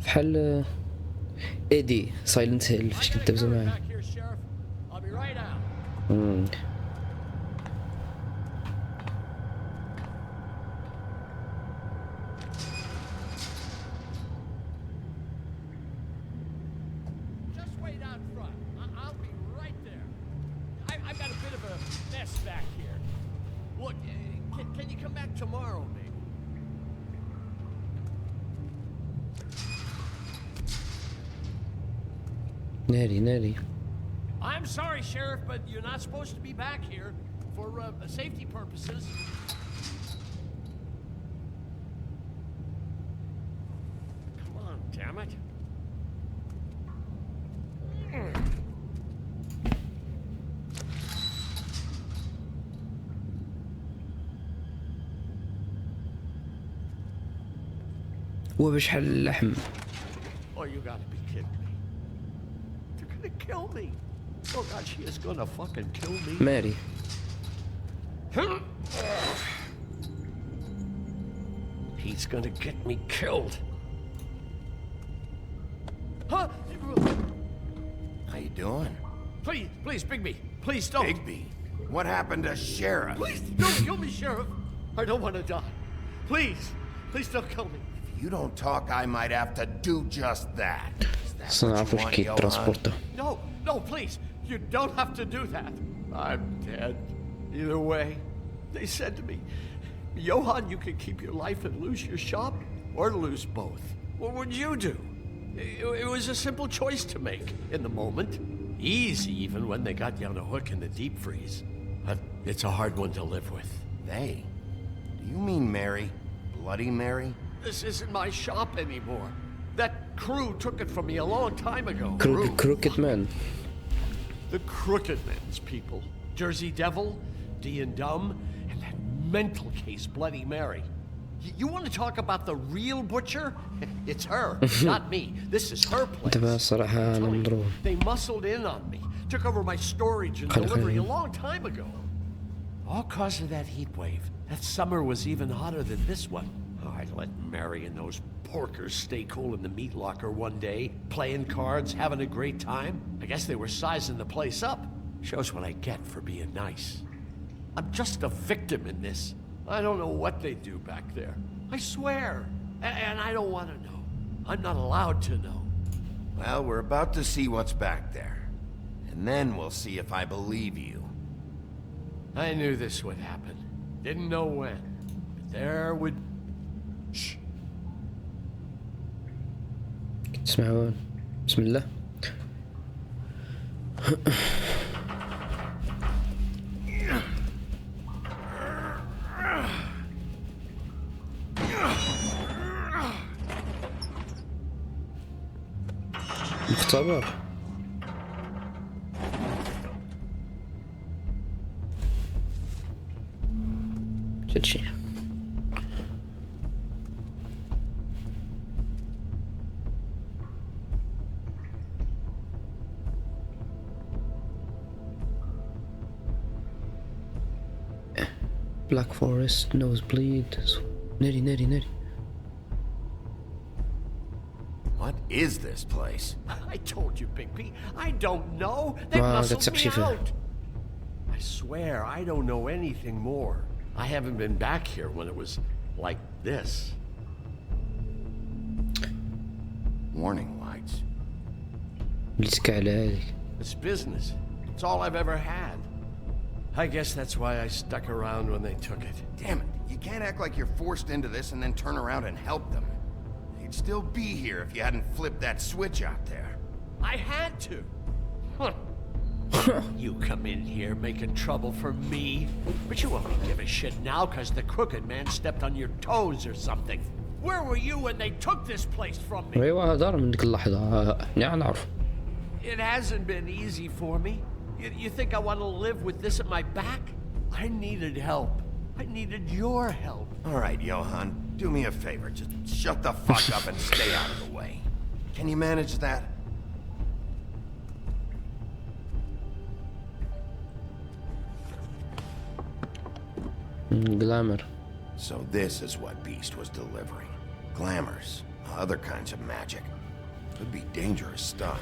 فحال ايدي سايلنت هيل فاش كنت تبزو معاه. I'll be right out. Just wait out front. I'll be right there. I've got a bit of a mess back here. Look, can you come back tomorrow, maybe? ناري. I'm sorry, Sheriff, but you're not supposed to be back here for safety purposes. Come on, damn it. هو بشحال اللحم. Oh, you gotta be kidding me. They're gonna kill me. Oh God, she is gonna fucking kill me. ماري. He's gonna get me killed. Huh? How you doing? Please, Bigby. Please don't. Bigby? What happened to Sheriff? Please don't kill me, Sheriff. I don't want to die. Please don't kill me. If you don't talk, I might have to do just that. Is that what you صنعرفو want, كي Johan? ترانسبورتا. No, please. You don't have to do that. I'm dead. Either way. They said to me, Johan, you can keep your life and lose your shop, or lose both. What would you do? It was a simple choice to make in the moment. Easy even when they got you on a hook in the deep freeze. But it's a hard one to live with. They? Do you mean Mary? Bloody Mary? This isn't my shop anymore. That crew took it from me a long time ago. Crooked Man. The Crooked Man's people. Jersey Devil, D and Dumb, and that mental case, Bloody Mary. You want to talk about the real butcher? It's her, not me. This is her place. دابا الصراحة أنا مضروب. They muscled in on me, took over my storage and delivery a long time ago. All cause of that heat wave. That summer was even hotter than this one. Oh, I let Mary and those porkers stay cool in the meat locker one day, playing cards, having a great time. I guess they were sizing the place up. Shows what I get for being nice. I'm just a victim in this. I don't know what they do back there. I swear. And I don't want to know. I'm not allowed to know. Well, we're about to see what's back there. And then we'll see if I believe you. I knew this would happen. Didn't know when. But there would... Shh. تسمعون بسم الله. مختبر. هادشي. Black Forest, Nosebleed, ناري. What is this place? I told you, Bigby. I don't know. They muscled me out. I swear, I don't know anything more. I haven't been back here when it was like this. Warning lights. It's business. It's all I've ever had. I guess that's why I stuck around when they took it. Damn it. You can't act like you're forced into this and then turn around and help them. You'd still be here if you hadn't flipped that switch out there. I had to. You come in here making trouble for me, but you only give a shit now because the crooked man stepped on your toes or something. Where were you when they took this place from me? ايوه دار من ديك اللحظة نعرف. It hasn't been easy for me. You think I want to live with this at my back? I needed help. I needed your help. All right, Johan, do me a favor. Just shut the fuck up and stay out of the way. Can you manage that? Glamour. So this is what Beast was delivering. Glamours, other kinds of magic. Could be dangerous stuff.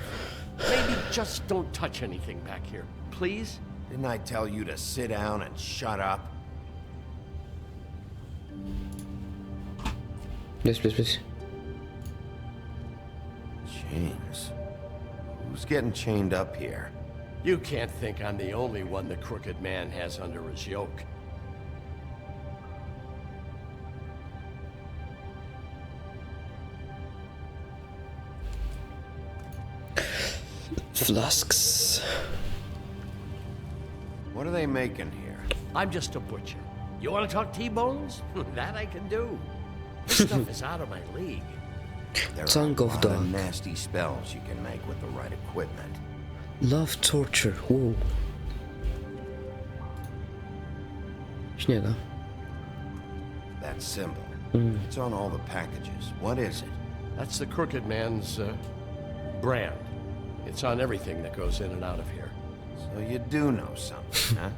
Maybe just don't touch anything back here, please? Didn't I tell you to sit down and shut up? Please. Chains. Who's getting chained up here? You can't think I'm the only one the crooked man has under his yoke. Flasks. What are they making here? I'm just a butcher. You want to talk T-bones? That I can do. This stuff is out of my league. There are a lot of nasty spells you can make with the right equipment. Love torture. Whoa. شنو هذا؟ That symbol. It's on all the packages. What is it? That's the crooked man's brand. It's on everything that goes in and out of here. So you do know something, huh?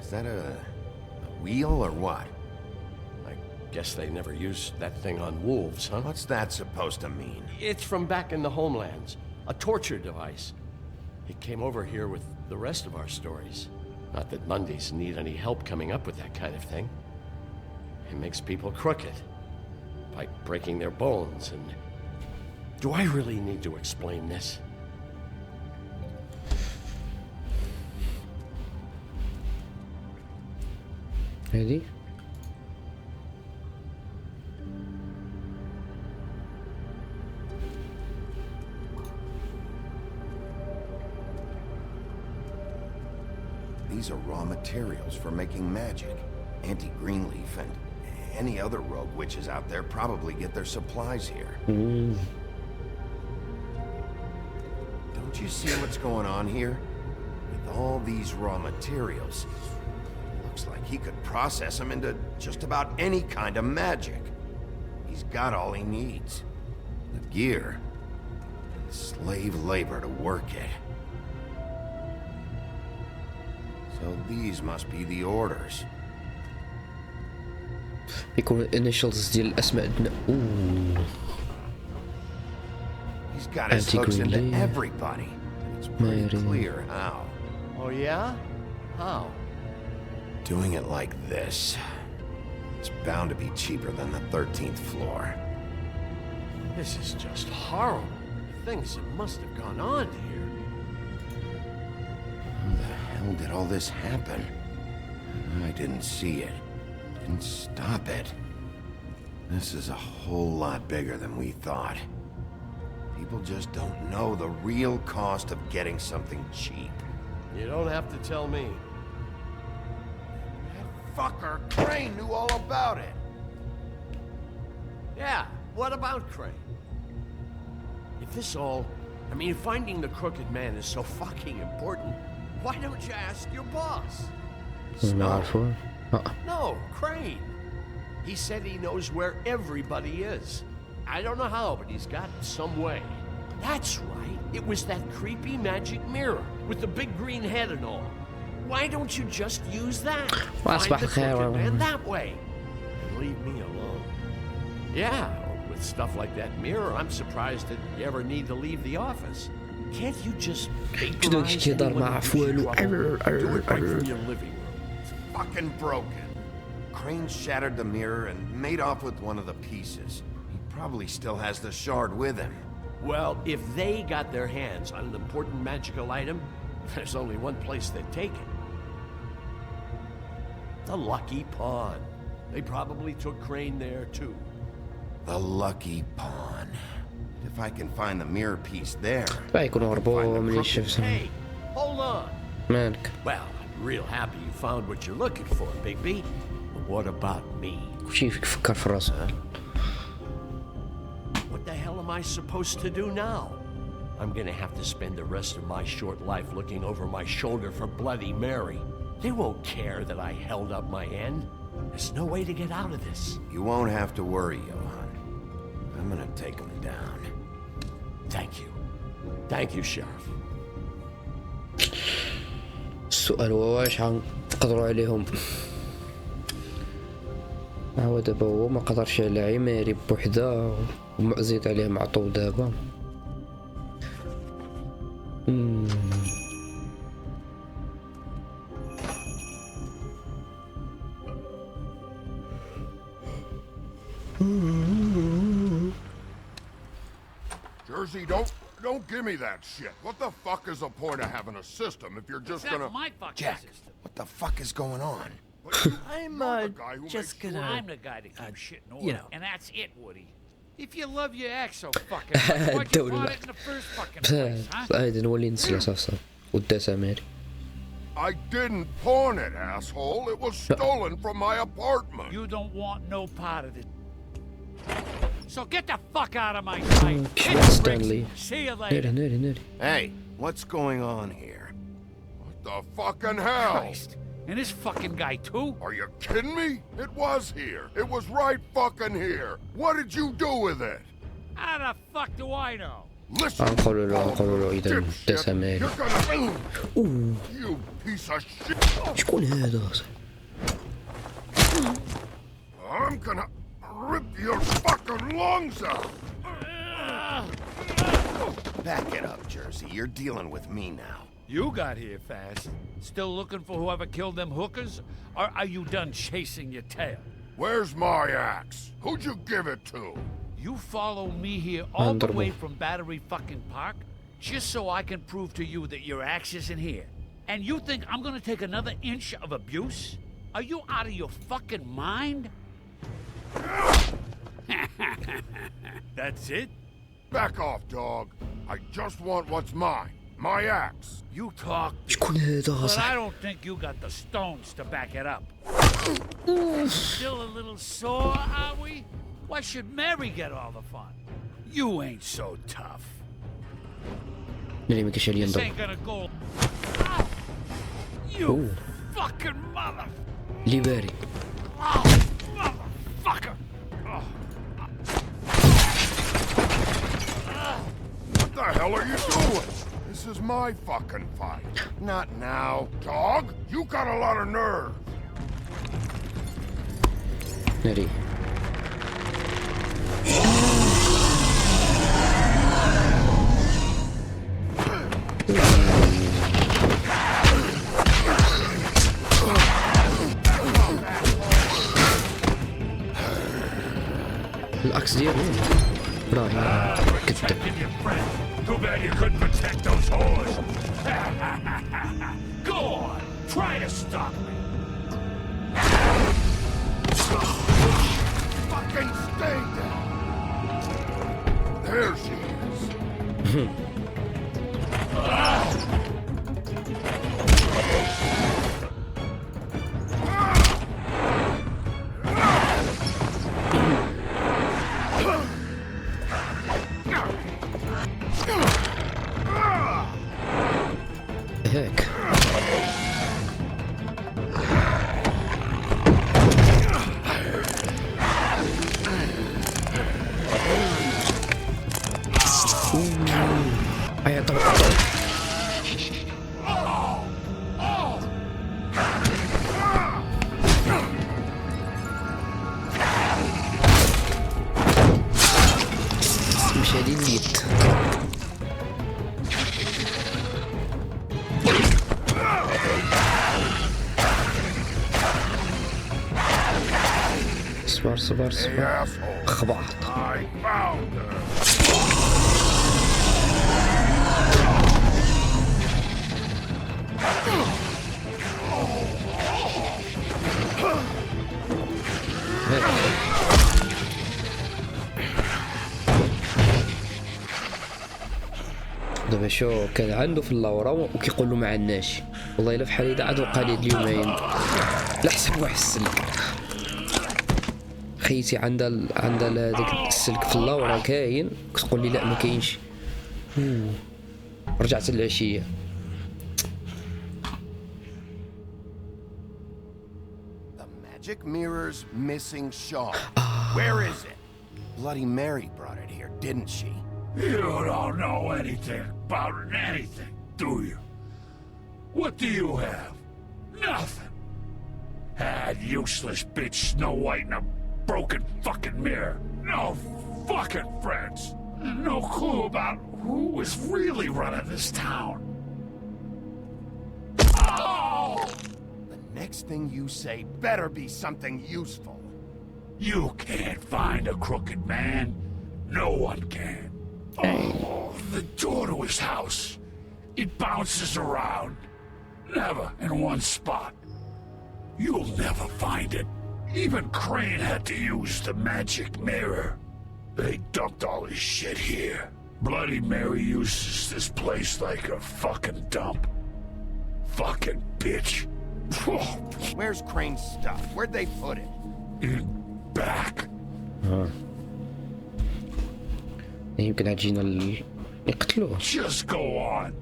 Is that a wheel or what? I guess they never used that thing on wolves, huh? What's that supposed to mean? It's from back in the homelands. A torture device. It came over here with the rest of our stories. Not that Mondays need any help coming up with that kind of thing. It makes people crooked. By breaking their bones and... Do I really need to explain this? هذه These are raw materials for making magic. Auntie Greenleaf and any other rogue witches out there probably get their supplies here. Don't you see what's going on here? With all these raw materials, looks like he could process them into just about any kind of magic. He's got all he needs. The gear, and slave labor to work it. So these must be the orders. يكون الانيشلز ديال الاسماء He's got his hooks into everybody. It's pretty clear how. Oh yeah? How? Doing it like this. It's bound to be cheaper than the 13th floor. This is just horrible. Things that must have gone on here. How the hell did all this happen? I didn't see it. Didn't stop it. This is a whole lot bigger than we thought. People just don't know the real cost of getting something cheap. You don't have to tell me. That fucker Crane knew all about it. Yeah, what about Crane? If this all... I mean, finding the crooked man is so fucking important, why don't you ask your boss? No, Crane. He said he knows where everybody is. I don't know how, but he's got some way. That's right. It was that creepy magic mirror with the big green head and all. Why don't you just use that? Find the crooked man that way. leave me alone. Yeah, with stuff like that mirror, I'm surprised that you ever need to leave the office. Can't you just vaporize anyone who gives you trouble? Do it right from your living room. It's fucking broken. Crane shattered the mirror and made off with one of the pieces. He probably still has the shard with him. Well, if they got their hands on an important magical item, there's only one place they'd take it. The Lucky Pawn. They probably took Crane there, too. The Lucky Pawn. If I can find the mirror piece there. Hey, hold on. مالك؟ Well, I'm real happy you found what you're looking for, Bigby. But what about me? شي فيك فكر في راسك. What the hell am I supposed to do now? I'm gonna have to spend the rest of my short life looking over my shoulder for Bloody Mary. They won't care that I held up my end. There's no way to get out of this. You won't have to worry, Johan. I'm gonna take him down. Thank you. Thank you, Sheriff. السؤال هو واش حنقدروا عليهم. هو دابا هو ما قدرش على عماري بوحدها ومعزيد عليه معطوب دابا. Jersey, don't give me that shit. What the fuck is the point of having a system if you're just gonna... my fucking Jack, system. what the fuck is going on? I'm just gonna. I'm the guy that keeps shit in order, you know. and that's it, Woody. If you love your ex so fucking much, why'd you want it in the first fucking place, huh? هايدي نولي نسلا صافصا ودات عماري. I didn't pawn it, asshole. It was stolen from my apartment. You don't want no part of it. So get the fuck out of my sight. Stanley. See you later. ناري. Hey, what's going on here? What the fucking hell? Christ. And this fucking guy too? Are you kidding me? It was here. It was right fucking here. What did you do with it? How the fuck do I know? Listen, نقولوا له إذا دات عماري. you're gonna... You piece of shit. شكون هذا؟ I'm gonna rip your fucking lungs out. Back it up, Jersey. You're dealing with me now. You got here fast. Still looking for whoever killed them hookers? Or are you done chasing your tail? Where's my axe? Who'd you give it to? You follow me here all the way from Battery fucking Park just so I can prove to you that your axe isn't here. And you think I'm gonna take another inch of abuse? Are you out of your fucking mind? That's it? Back off, dog. I just want what's mine. My axe. You talk, شكون هذا؟ but I don't think you got the stones to back it up. Still a little sore, are we? Why should Mary get all the fun? You ain't so tough. This ain't gonna go. You fucking mother. ليباري. Motherfucker. What the hell are you doing? This is my fucking fight. Not now. Dog, you got a lot of nerve. ناري. العكس ديالو راه كذب. Too bad you couldn't protect those whores. Go on, try to stop me. Fucking stay down. There she is. هيك. هيا طلع. صبر صبر صبر خبعت. دابا شو كان عنده في اللورا وكيقول له ما عندناش. والله الا فحال هيدا عاد وقع لي هاد اليومين لا حسب واحد السلك. خيتي عندها هذاك السلك في اللورا كاين، كتقول لي لا ما كاينش. رجعت العشيه. Magic mirror's missing shard. Where is it? Bloody Mary brought it here, didn't she? You don't know anything about anything, do you? What do you have? Nothing. Had useless bitch Snow White and a broken fucking mirror. No fucking friends. No clue about who was really running this town. Oh! Next thing you say better be something useful. You can't find a crooked man. No one can. Oh, the door to his house. It bounces around. Never in one spot. You'll never find it. Even Crane had to use the magic mirror. They dumped all his shit here. Bloody Mary uses this place like a fucking dump. Fucking bitch. Where's Crane's stuff? Where'd they put it? In back. يمكن عجينا يقتلوه. Just go on.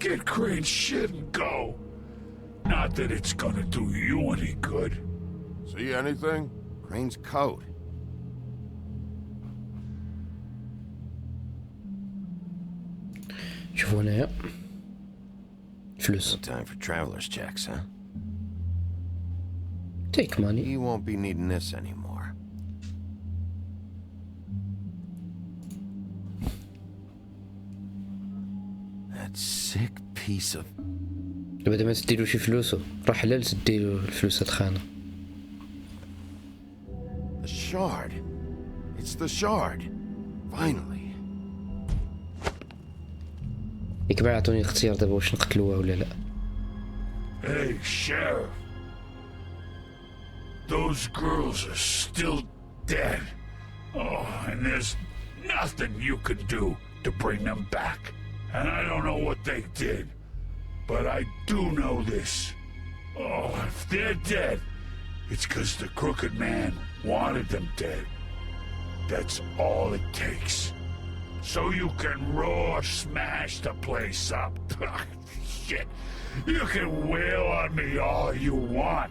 Get Crane's shit and go. Not that it's gonna do you any good. See anything? Crane's coat. شوفوا هنايا فلوس. No time for traveler's checks, huh? Take money. He won't be needing this anymore. That sick piece of... بعد ما تديلو شي فلوسو راه حلال تديلو الفلوس هاد خانة. The shard. It's the shard. Finally. ياك ما يعطوني اختيار دابا واش نقتلوها ولا لا. Hey, Sheriff. Those girls are still dead. Oh, and there's nothing you can do to bring them back. And I don't know what they did, but I do know this. Oh, if they're dead, it's 'cause the Crooked Man wanted them dead. That's all it takes. So you can roar smash the place up. Shit. You can wail on me all you want.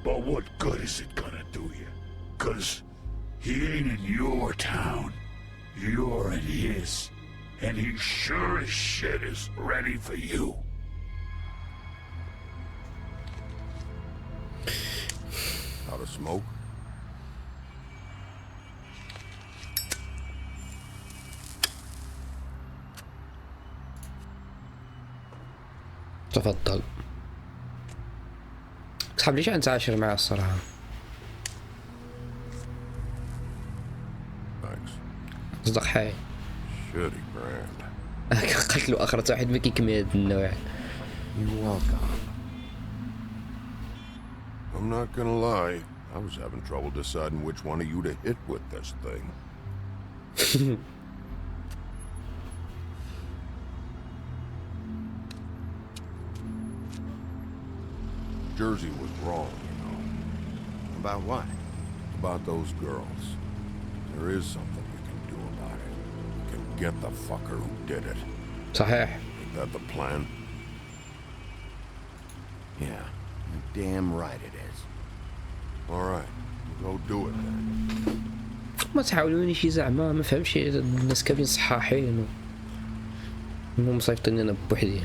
But what good is it gonna do you? 'Cause he ain't in your town. You're in his. And he sure as shit is ready for you. Out of smoke? تفضل. صاحب ليش نتعاشر معاه الصراحة. صدق حي. Shitty brand. قلت له آخر واحد ما كيكمل هاد النوع. You're welcome. I'm not gonna lie, I was having trouble deciding which one of you to hit with this thing. Jersey was wrong, you know. About what? About those girls. There is something we can do about it. We can get the fucker who did it. صحيح. Ain't that the plan? Yeah, you're damn right it is. All right, go do it then. ما تحاولونيش زعما ما فهمش الناس كاملين صحاحين انهم مصيفطين انا بوحدي.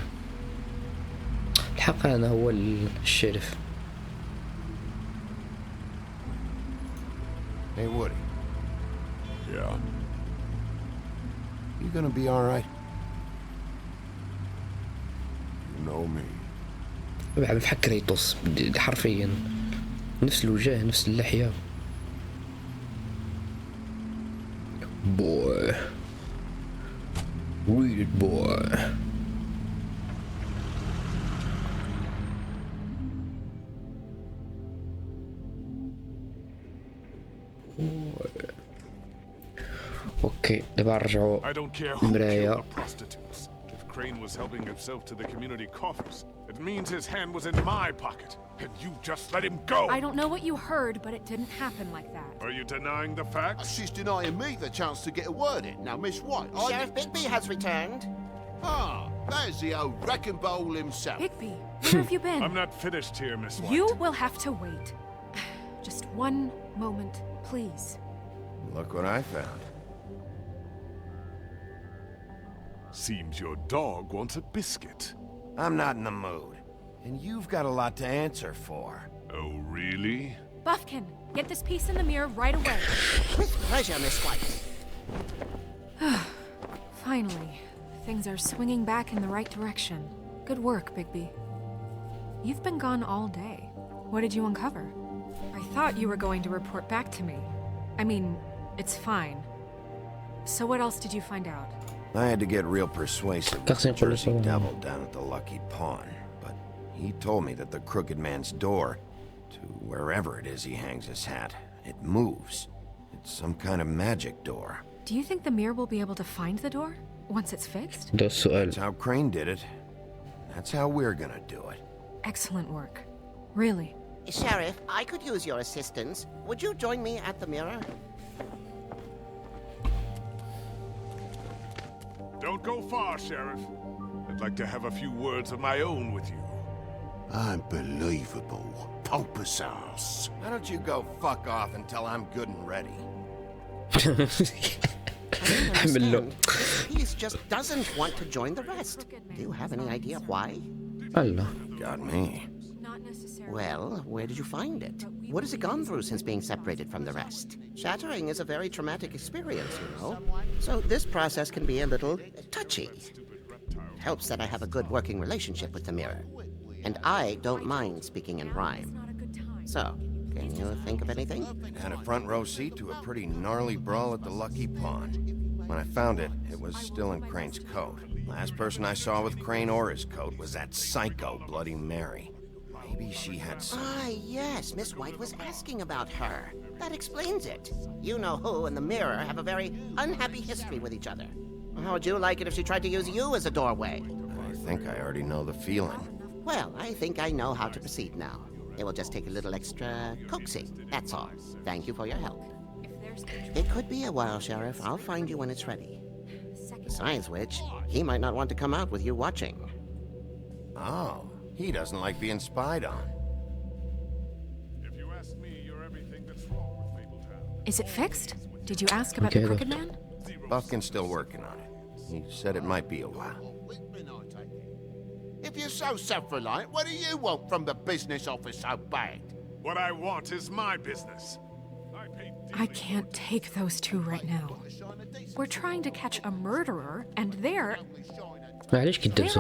الحق انا هو الشرف. Hey, Woody. Yeah. You gonna be all right? You know me. بحال بحال كريتوس حرفيا نفس الوجه نفس اللحية. boy. Read it, boy. اوكي دابا نرجعو للمراية. If Crane was helping himself to the community coffers, it means his hand was in my pocket, and you just let him go! I don't know what you heard, but it didn't happen like that. Are you denying the facts? She's denying me the chance to get a word in. Now, Miss White, Sheriff Bigby has returned. Ah, there's the old wrecking bowl himself. Bigby, where have you been? I'm not finished here, Miss White. You will have to wait. Just one moment, please. Look what I found. Seems your dog wants a biscuit. I'm not in the mood. And you've got a lot to answer for. Oh, really? Buffkin, get this piece in the mirror right away. With pleasure, Miss White. Finally, things are swinging back in the right direction. Good work, Bigby. You've been gone all day. What did you uncover? I thought you were going to report back to me. I mean, it's fine. So what else did you find out? I had to get real persuasive with the Jersey Devil down at the Lucky Pawn, but he told me that the Crooked Man's door, to wherever it is he hangs his hat, it moves. It's some kind of magic door. Do you think the mirror will be able to find the door once it's fixed? That's how Crane did it. That's how we're gonna do it. Excellent work. Really. Sheriff, I could use your assistance. Would you join me at the mirror? Don't go far, Sheriff. I'd like to have a few words of my own with you. Unbelievable. Pompous ass. Why don't you go fuck off until I'm good and ready? He just doesn't want to join the rest. Do you have any idea why? Allah. Got me. Well, where did you find it? What has it gone through since being separated from the rest? Shattering is a very traumatic experience, you know. So this process can be a little touchy. It helps that I have a good working relationship with the mirror. And I don't mind speaking in rhyme. So, can you think of anything? Had a front row seat to a pretty gnarly brawl at the Lucky Pawn. When I found it, it was still in Crane's coat. Last person I saw with Crane or his coat was that psycho Bloody Mary. Maybe she had some... Ah, yes, Miss White was asking about her. That explains it. You know who and the mirror have a very unhappy history with each other. How would you like it if she tried to use you as a doorway? I think I already know the feeling. Well, I think I know how to proceed now. It will just take a little extra coaxing, that's all. Thank you for your help. It could be a while, Sheriff. I'll find you when it's ready. Besides which, he might not want to come out with you watching. Oh, he doesn't like being spied on. If you ask me, you're everything that's wrong with Mabletown. Is it fixed? Did you ask about the Crooked Man? Buffkin's still working on it. He said it might be a while. If you're so self-reliant, what do you want from the business office so bad? What I want is my business. I can't take those two right now. We're trying to catch a murderer, and they're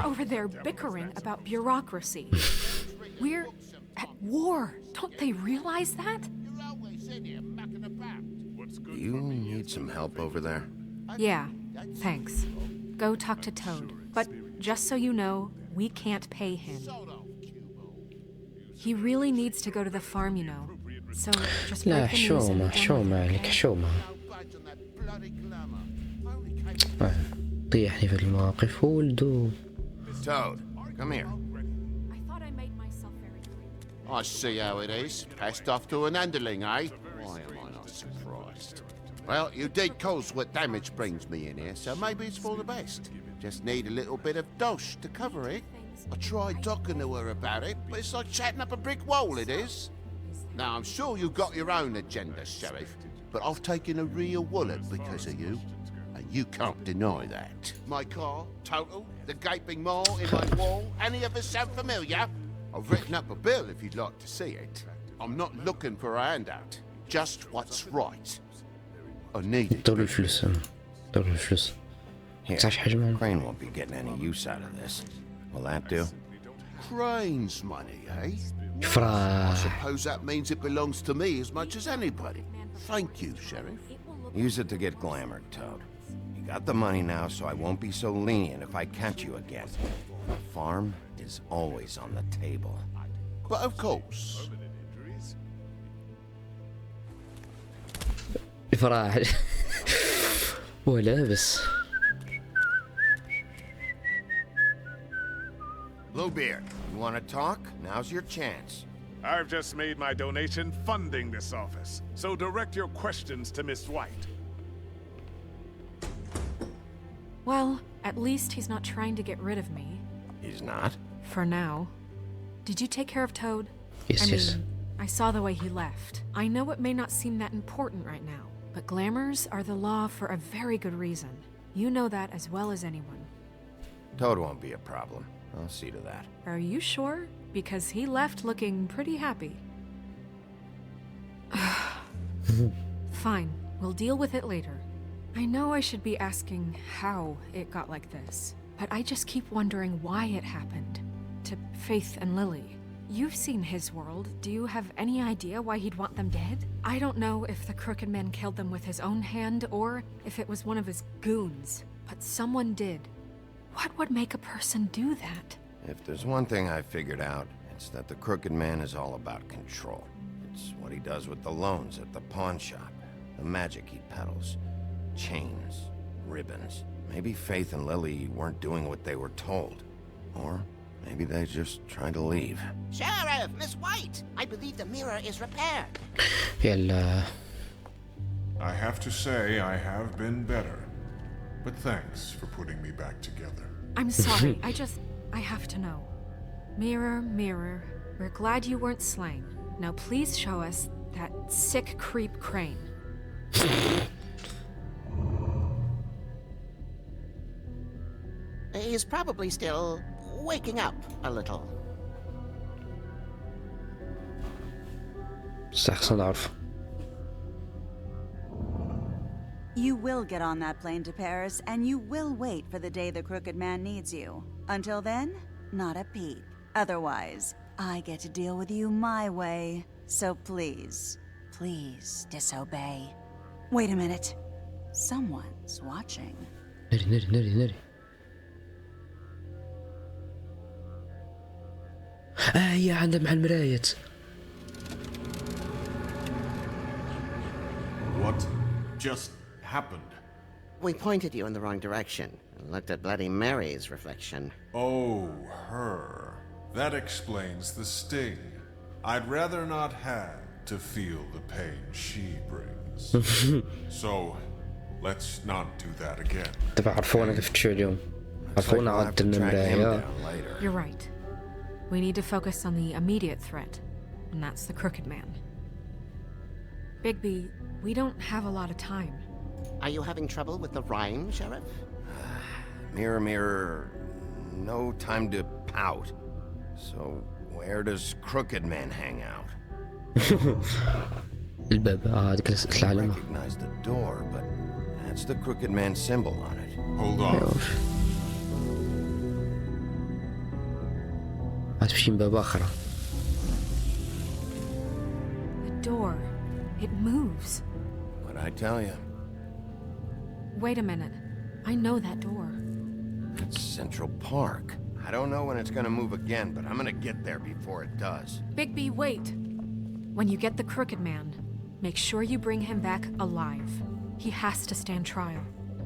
over there bickering about bureaucracy. We're at war. Don't they realize that? You need some help over there? Yeah, thanks. Go talk to Toad. But just so you know, we can't pay him. He really needs to go to the farm, you know. So just لا حشومة عليك حشومة. طيحني في المواقف ولدو. Toad, come here. I see how it is. Passed off to an underling, eh? Why am I not surprised? Well, you did cause what damage brings me in here, so maybe it's for the best. Just need a little bit of dosh to cover it. I tried talking to her about it, but it's like chatting up a brick wall, it is. Now, I'm sure you've got your own agenda, Sheriff, but I've taken a real wallet because of you, and you can't deny that. My car, total, the gaping maw in my wall, any of us sound familiar? I've written up a bill if you'd like to see it. I'm not looking for a handout, just what's right. I need it. دور الفلوس دور الفلوس. Here, Crane won't be getting any use out of this. Will that do? Crane's money, eh? Fra. I suppose that means it belongs to me as much as anybody. Thank you, Sheriff. Use it to get glamored, Toad. You got the money now, so I won't be so lenient if I catch you again. The farm is always on the table. But of course. فرح ولابس. Bluebeard, you want to talk? Now's your chance. I've just made my donation funding this office, so direct your questions to Miss White. Well, at least he's not trying to get rid of me. He's not? For now. Did you take care of Toad? Yes, yes. I saw the way he left. I know it may not seem that important right now, but glamours are the law for a very good reason. You know that as well as anyone. Toad won't be a problem. I'll see to that. Are you sure? Because he left looking pretty happy. Fine, we'll deal with it later. I know I should be asking how it got like this, but I just keep wondering why it happened. To Faith and Lily. You've seen his world. Do you have any idea why he'd want them dead? I don't know if the Crooked Man killed them with his own hand or if it was one of his goons, but someone did. What would make a person do that? If there's one thing I figured out, it's that the Crooked Man is all about control. It's what he does with the loans at the pawn shop, the magic he peddles, chains, ribbons. Maybe Faith and Lily weren't doing what they were told. Or maybe they just tried to leave. Sheriff, Miss White, I believe the mirror is repaired. يلا. I have to say I have been better. But thanks for putting me back together. I'm sorry, I have to know. Mirror, mirror, we're glad you weren't slain. Now please show us that sick creep Crane. He's probably still waking up a little. استحسن أعرف. You will get on that plane to Paris, and you will wait for the day the Crooked Man needs you. Until then, not a peep. Otherwise, I get to deal with you my way. So please, please disobey. Wait a minute. Someone's watching. نري. هي عندها مع المراية. What just happened? We pointed you in the wrong direction and looked at Bloody Mary's reflection. Oh, her. That explains the sting. I'd rather not have to feel the pain she brings. So, let's not do that again. طبعا عرفونا كيف تشوف اليوم. عرفونا عدنا المراية. You're right. We need to focus on the immediate threat, and that's the Crooked Man. Bigby, we don't have a lot of time. Are you having trouble with the rhyme, Sheriff? Mirror, mirror, no time to pout. So, where does Crooked Man hang out? الباب هذيك I العلامة. recognize the door, but that's the Crooked Man symbol on it. Hold on. هتمشي من باب آخر. The door. It moves. What'd I tell you? Wait a minute. I know that door. It's Central Park. I don't know when it's gonna move again, but I'm gonna get there before it does. Bigby, wait. When you get the Crooked Man, make sure you bring him back alive. He has to stand trial.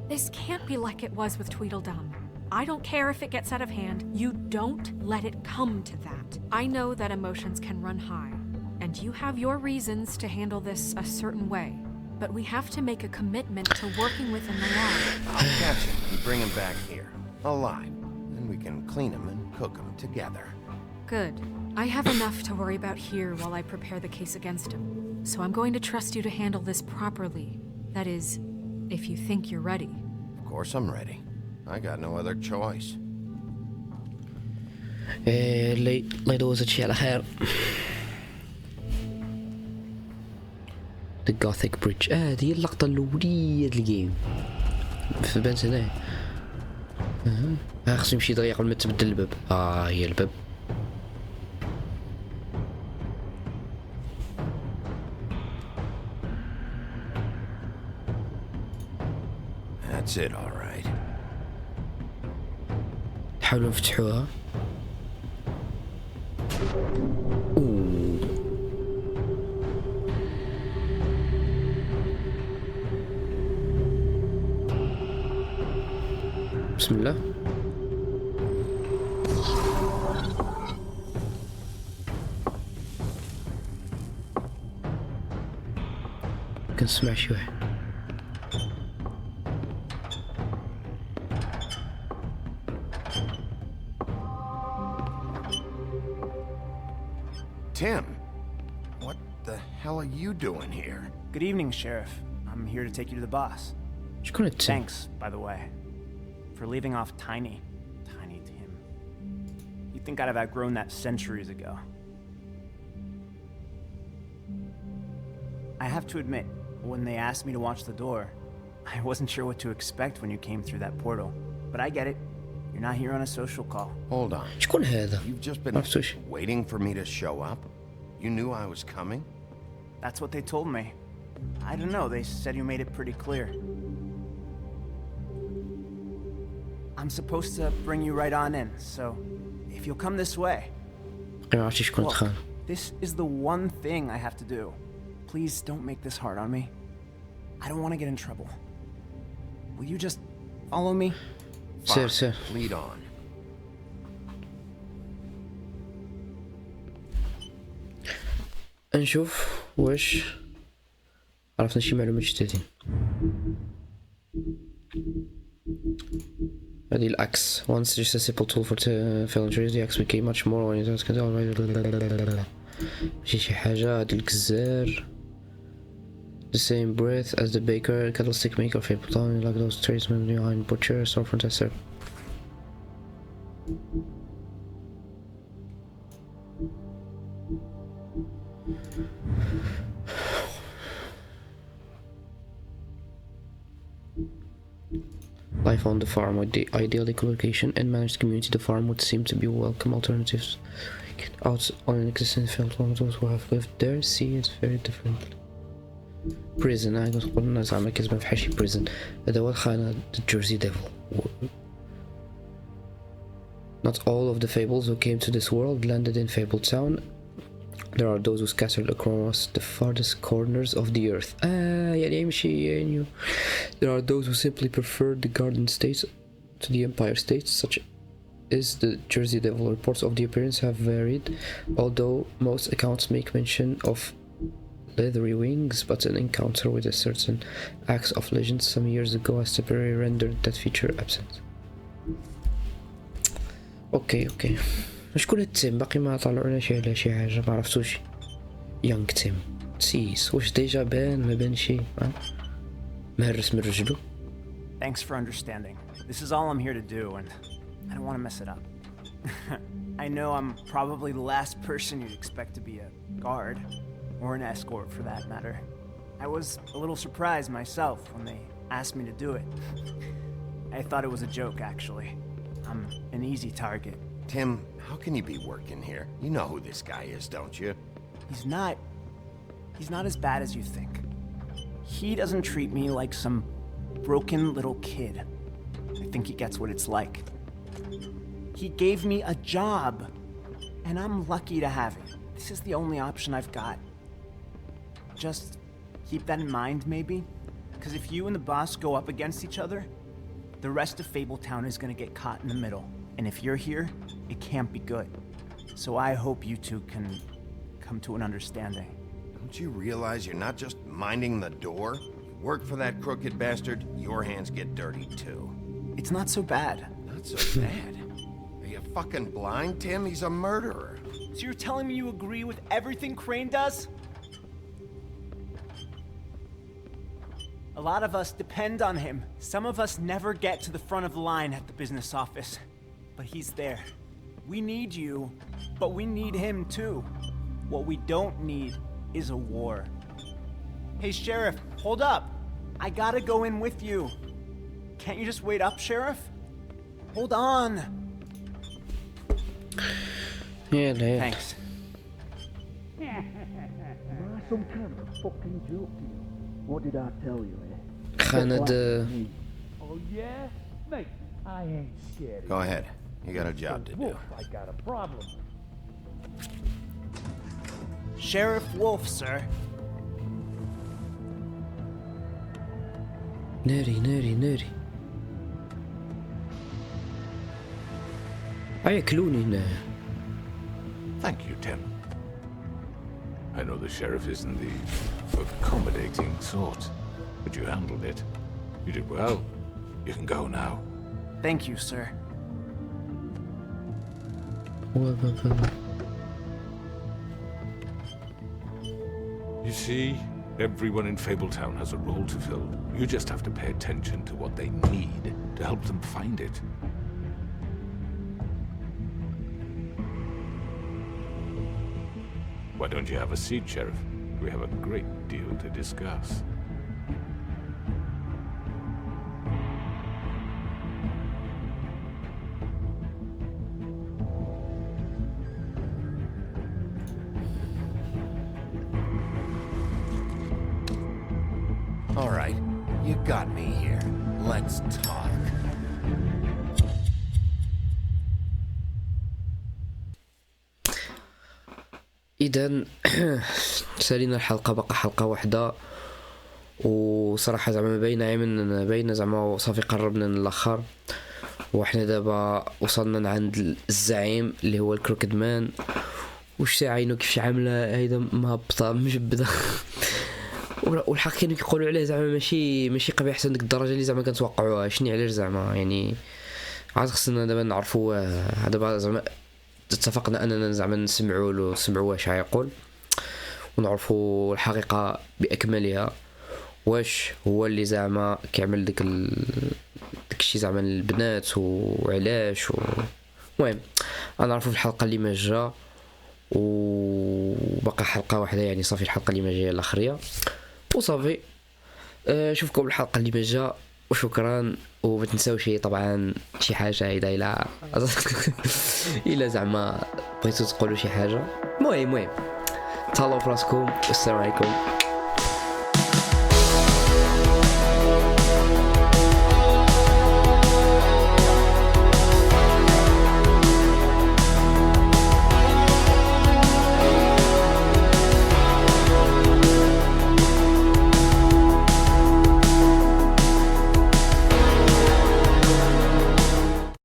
This can't be like it was with Tweedledum. I don't care if it gets out of hand. You don't let it come to that. I know that emotions can run high, and you have your reasons to handle this a certain way. But we have to make a commitment to working within the law. I'll catch him and bring him back here, alive. Then we can clean him and cook him together. Good. I have enough to worry about here while I prepare the case against him. So I'm going to trust you to handle this properly. That is, if you think you're ready. Of course I'm ready. I got no other choice. الله يدوز هادشي على خير. The Gothic Bridge. هذه هي اللقطة الأولية ديال الجيم. في بانت هنا. خصو يمشي دغيا قبل ما تبدل الباب. هي الباب. That's it, all right. حاولوا نفتحوها. بسم الله. كنسمع شي واحد. Tim, what the hell are you doing here? Good evening, Sheriff. I'm here to take you to the boss. Thanks, by the way, for leaving off Tiny Tim. You'd think I'd have outgrown that centuries ago. I have to admit, when they asked me to watch the door, I wasn't sure what to expect when you came through that portal. But I get it. You're not here on a social call. Hold on. شكون هذا؟ You've just been waiting for me to show up? You knew I was coming? That's what they told me. I don't know, they said you made it pretty clear. I'm supposed to bring you right on in, so if you'll come this way. Look, this is the one thing I have to do. Please don't make this hard on me. I don't want to get in trouble. Will you just follow me? Sir. Lead on. نشوف واش عرفنا شي معلومات جديدين. هذه الأكس. Once just a simple tool for fell injuries, the axe became much more when it was ماشي شي حاجة. هذا الجزار. The same breath as the baker, candlestick maker, fable town, like those tradesmen behind butcher, storefront tester. Life on the farm with the ideal ecolocation and managed community. The farm would seem to be welcome alternatives out on an existing field. Those who have lived there see it very differently. Prison. أنا كنت نقول الناس زعما كتبان فحال شي prison. هذا هو الخانة Jersey Devil. Not all of the fables who came to this world landed in Fable Town. There are those who scattered across the farthest corners of the earth. يعني يمشي. There are those who simply preferred the Garden States to the Empire States, such as the Jersey Devil. Reports of the appearance have varied, although most accounts make mention of leathery wings, but an encounter with a certain axe of legend some years ago has temporarily rendered that feature absent. اوكي شكون هاد تيم؟ باقي ما طلعوناش على شي حاجه، ما عرفتوش. يانغ تيم سيس واش ديجا بان ما بانش مهرس من رجلو. Thanks for understanding. This is all I'm here to do, and I don't want to mess it up. I know I'm probably the last person you'd expect to be a guard, or an escort for that matter. I was a little surprised myself when they asked me to do it. I thought it was a joke, actually. I'm an easy target. Tim, how can you be working here? You know who this guy is, don't you? He's not as bad as you think. He doesn't treat me like some broken little kid. I think he gets what it's like. He gave me a job, and I'm lucky to have it. This is the only option I've got. Just keep that in mind, maybe? Because if you and the boss go up against each other, the rest of Fabletown is gonna get caught in the middle. And if you're here, it can't be good. So I hope you two can come to an understanding. Don't you realize you're not just minding the door? You work for that crooked bastard, your hands get dirty too. It's not so bad. Not so bad? Are you fucking blind, Tim? He's a murderer. So you're telling me you agree with everything Crane does? A lot of us depend on him. Some of us never get to the front of the line at the business office. But he's there. We need you, but we need him too. What we don't need is a war. Hey, Sheriff, hold up. I gotta go in with you. Can't you just wait up, Sheriff? Hold on. Yeah. Thanks. Some kind of a fucking joke. What did I tell you, eh? خانة Oh, yeah? Mate, I ain't scared. Go ahead. You got a job to do. Wolf, I got a problem. Sheriff Wolf, sir. ناري هياكلوني هنا. Thank you, Tim. I know the sheriff isn't the accommodating sort, but you handled it. You did well. You can go now. Thank you, sir. You see, everyone in Fabletown has a role to fill. You just have to pay attention to what they need to help them find it. Why don't you have a seat, Sheriff? We have a great deal to discuss. All right, you got me here. Let's talk. اذا سالينا الحلقه، بقى حلقه واحده، وصراحه زعما باينه زعما صافي قربنا للاخر، وحنا دابا وصلنا عند الزعيم اللي هو الكروكيد مان. واش عينو كيفاش عامله هيدا مهبطه مجبده والحق كانوا كيقولوا عليه زعما ماشي قبيح حسن ديك الدرجه اللي زعما كنتوقعوها. شنو علاش زعما يعني عاد خصنا دابا نعرفوا. دابا زعما اتفقنا اننا زعما نسمعوا واش يقول ونعرفوا الحقيقه باكملها، واش هو اللي زعما كيعمل داكشي زعما البنات وعلاش المهم غنعرفوا في الحلقه اللي ما جا. وبقى حلقه واحده يعني صافي الحلقه اللي ما جايه الاخريه وصافي. شوفكم الحلقه اللي ما جا وشكرا. وما تنساوش طبعا شي حاجه اذا الا زعما بغيتوا تقولوا شي حاجه. المهم تهلاو فراسكم والسلام عليكم.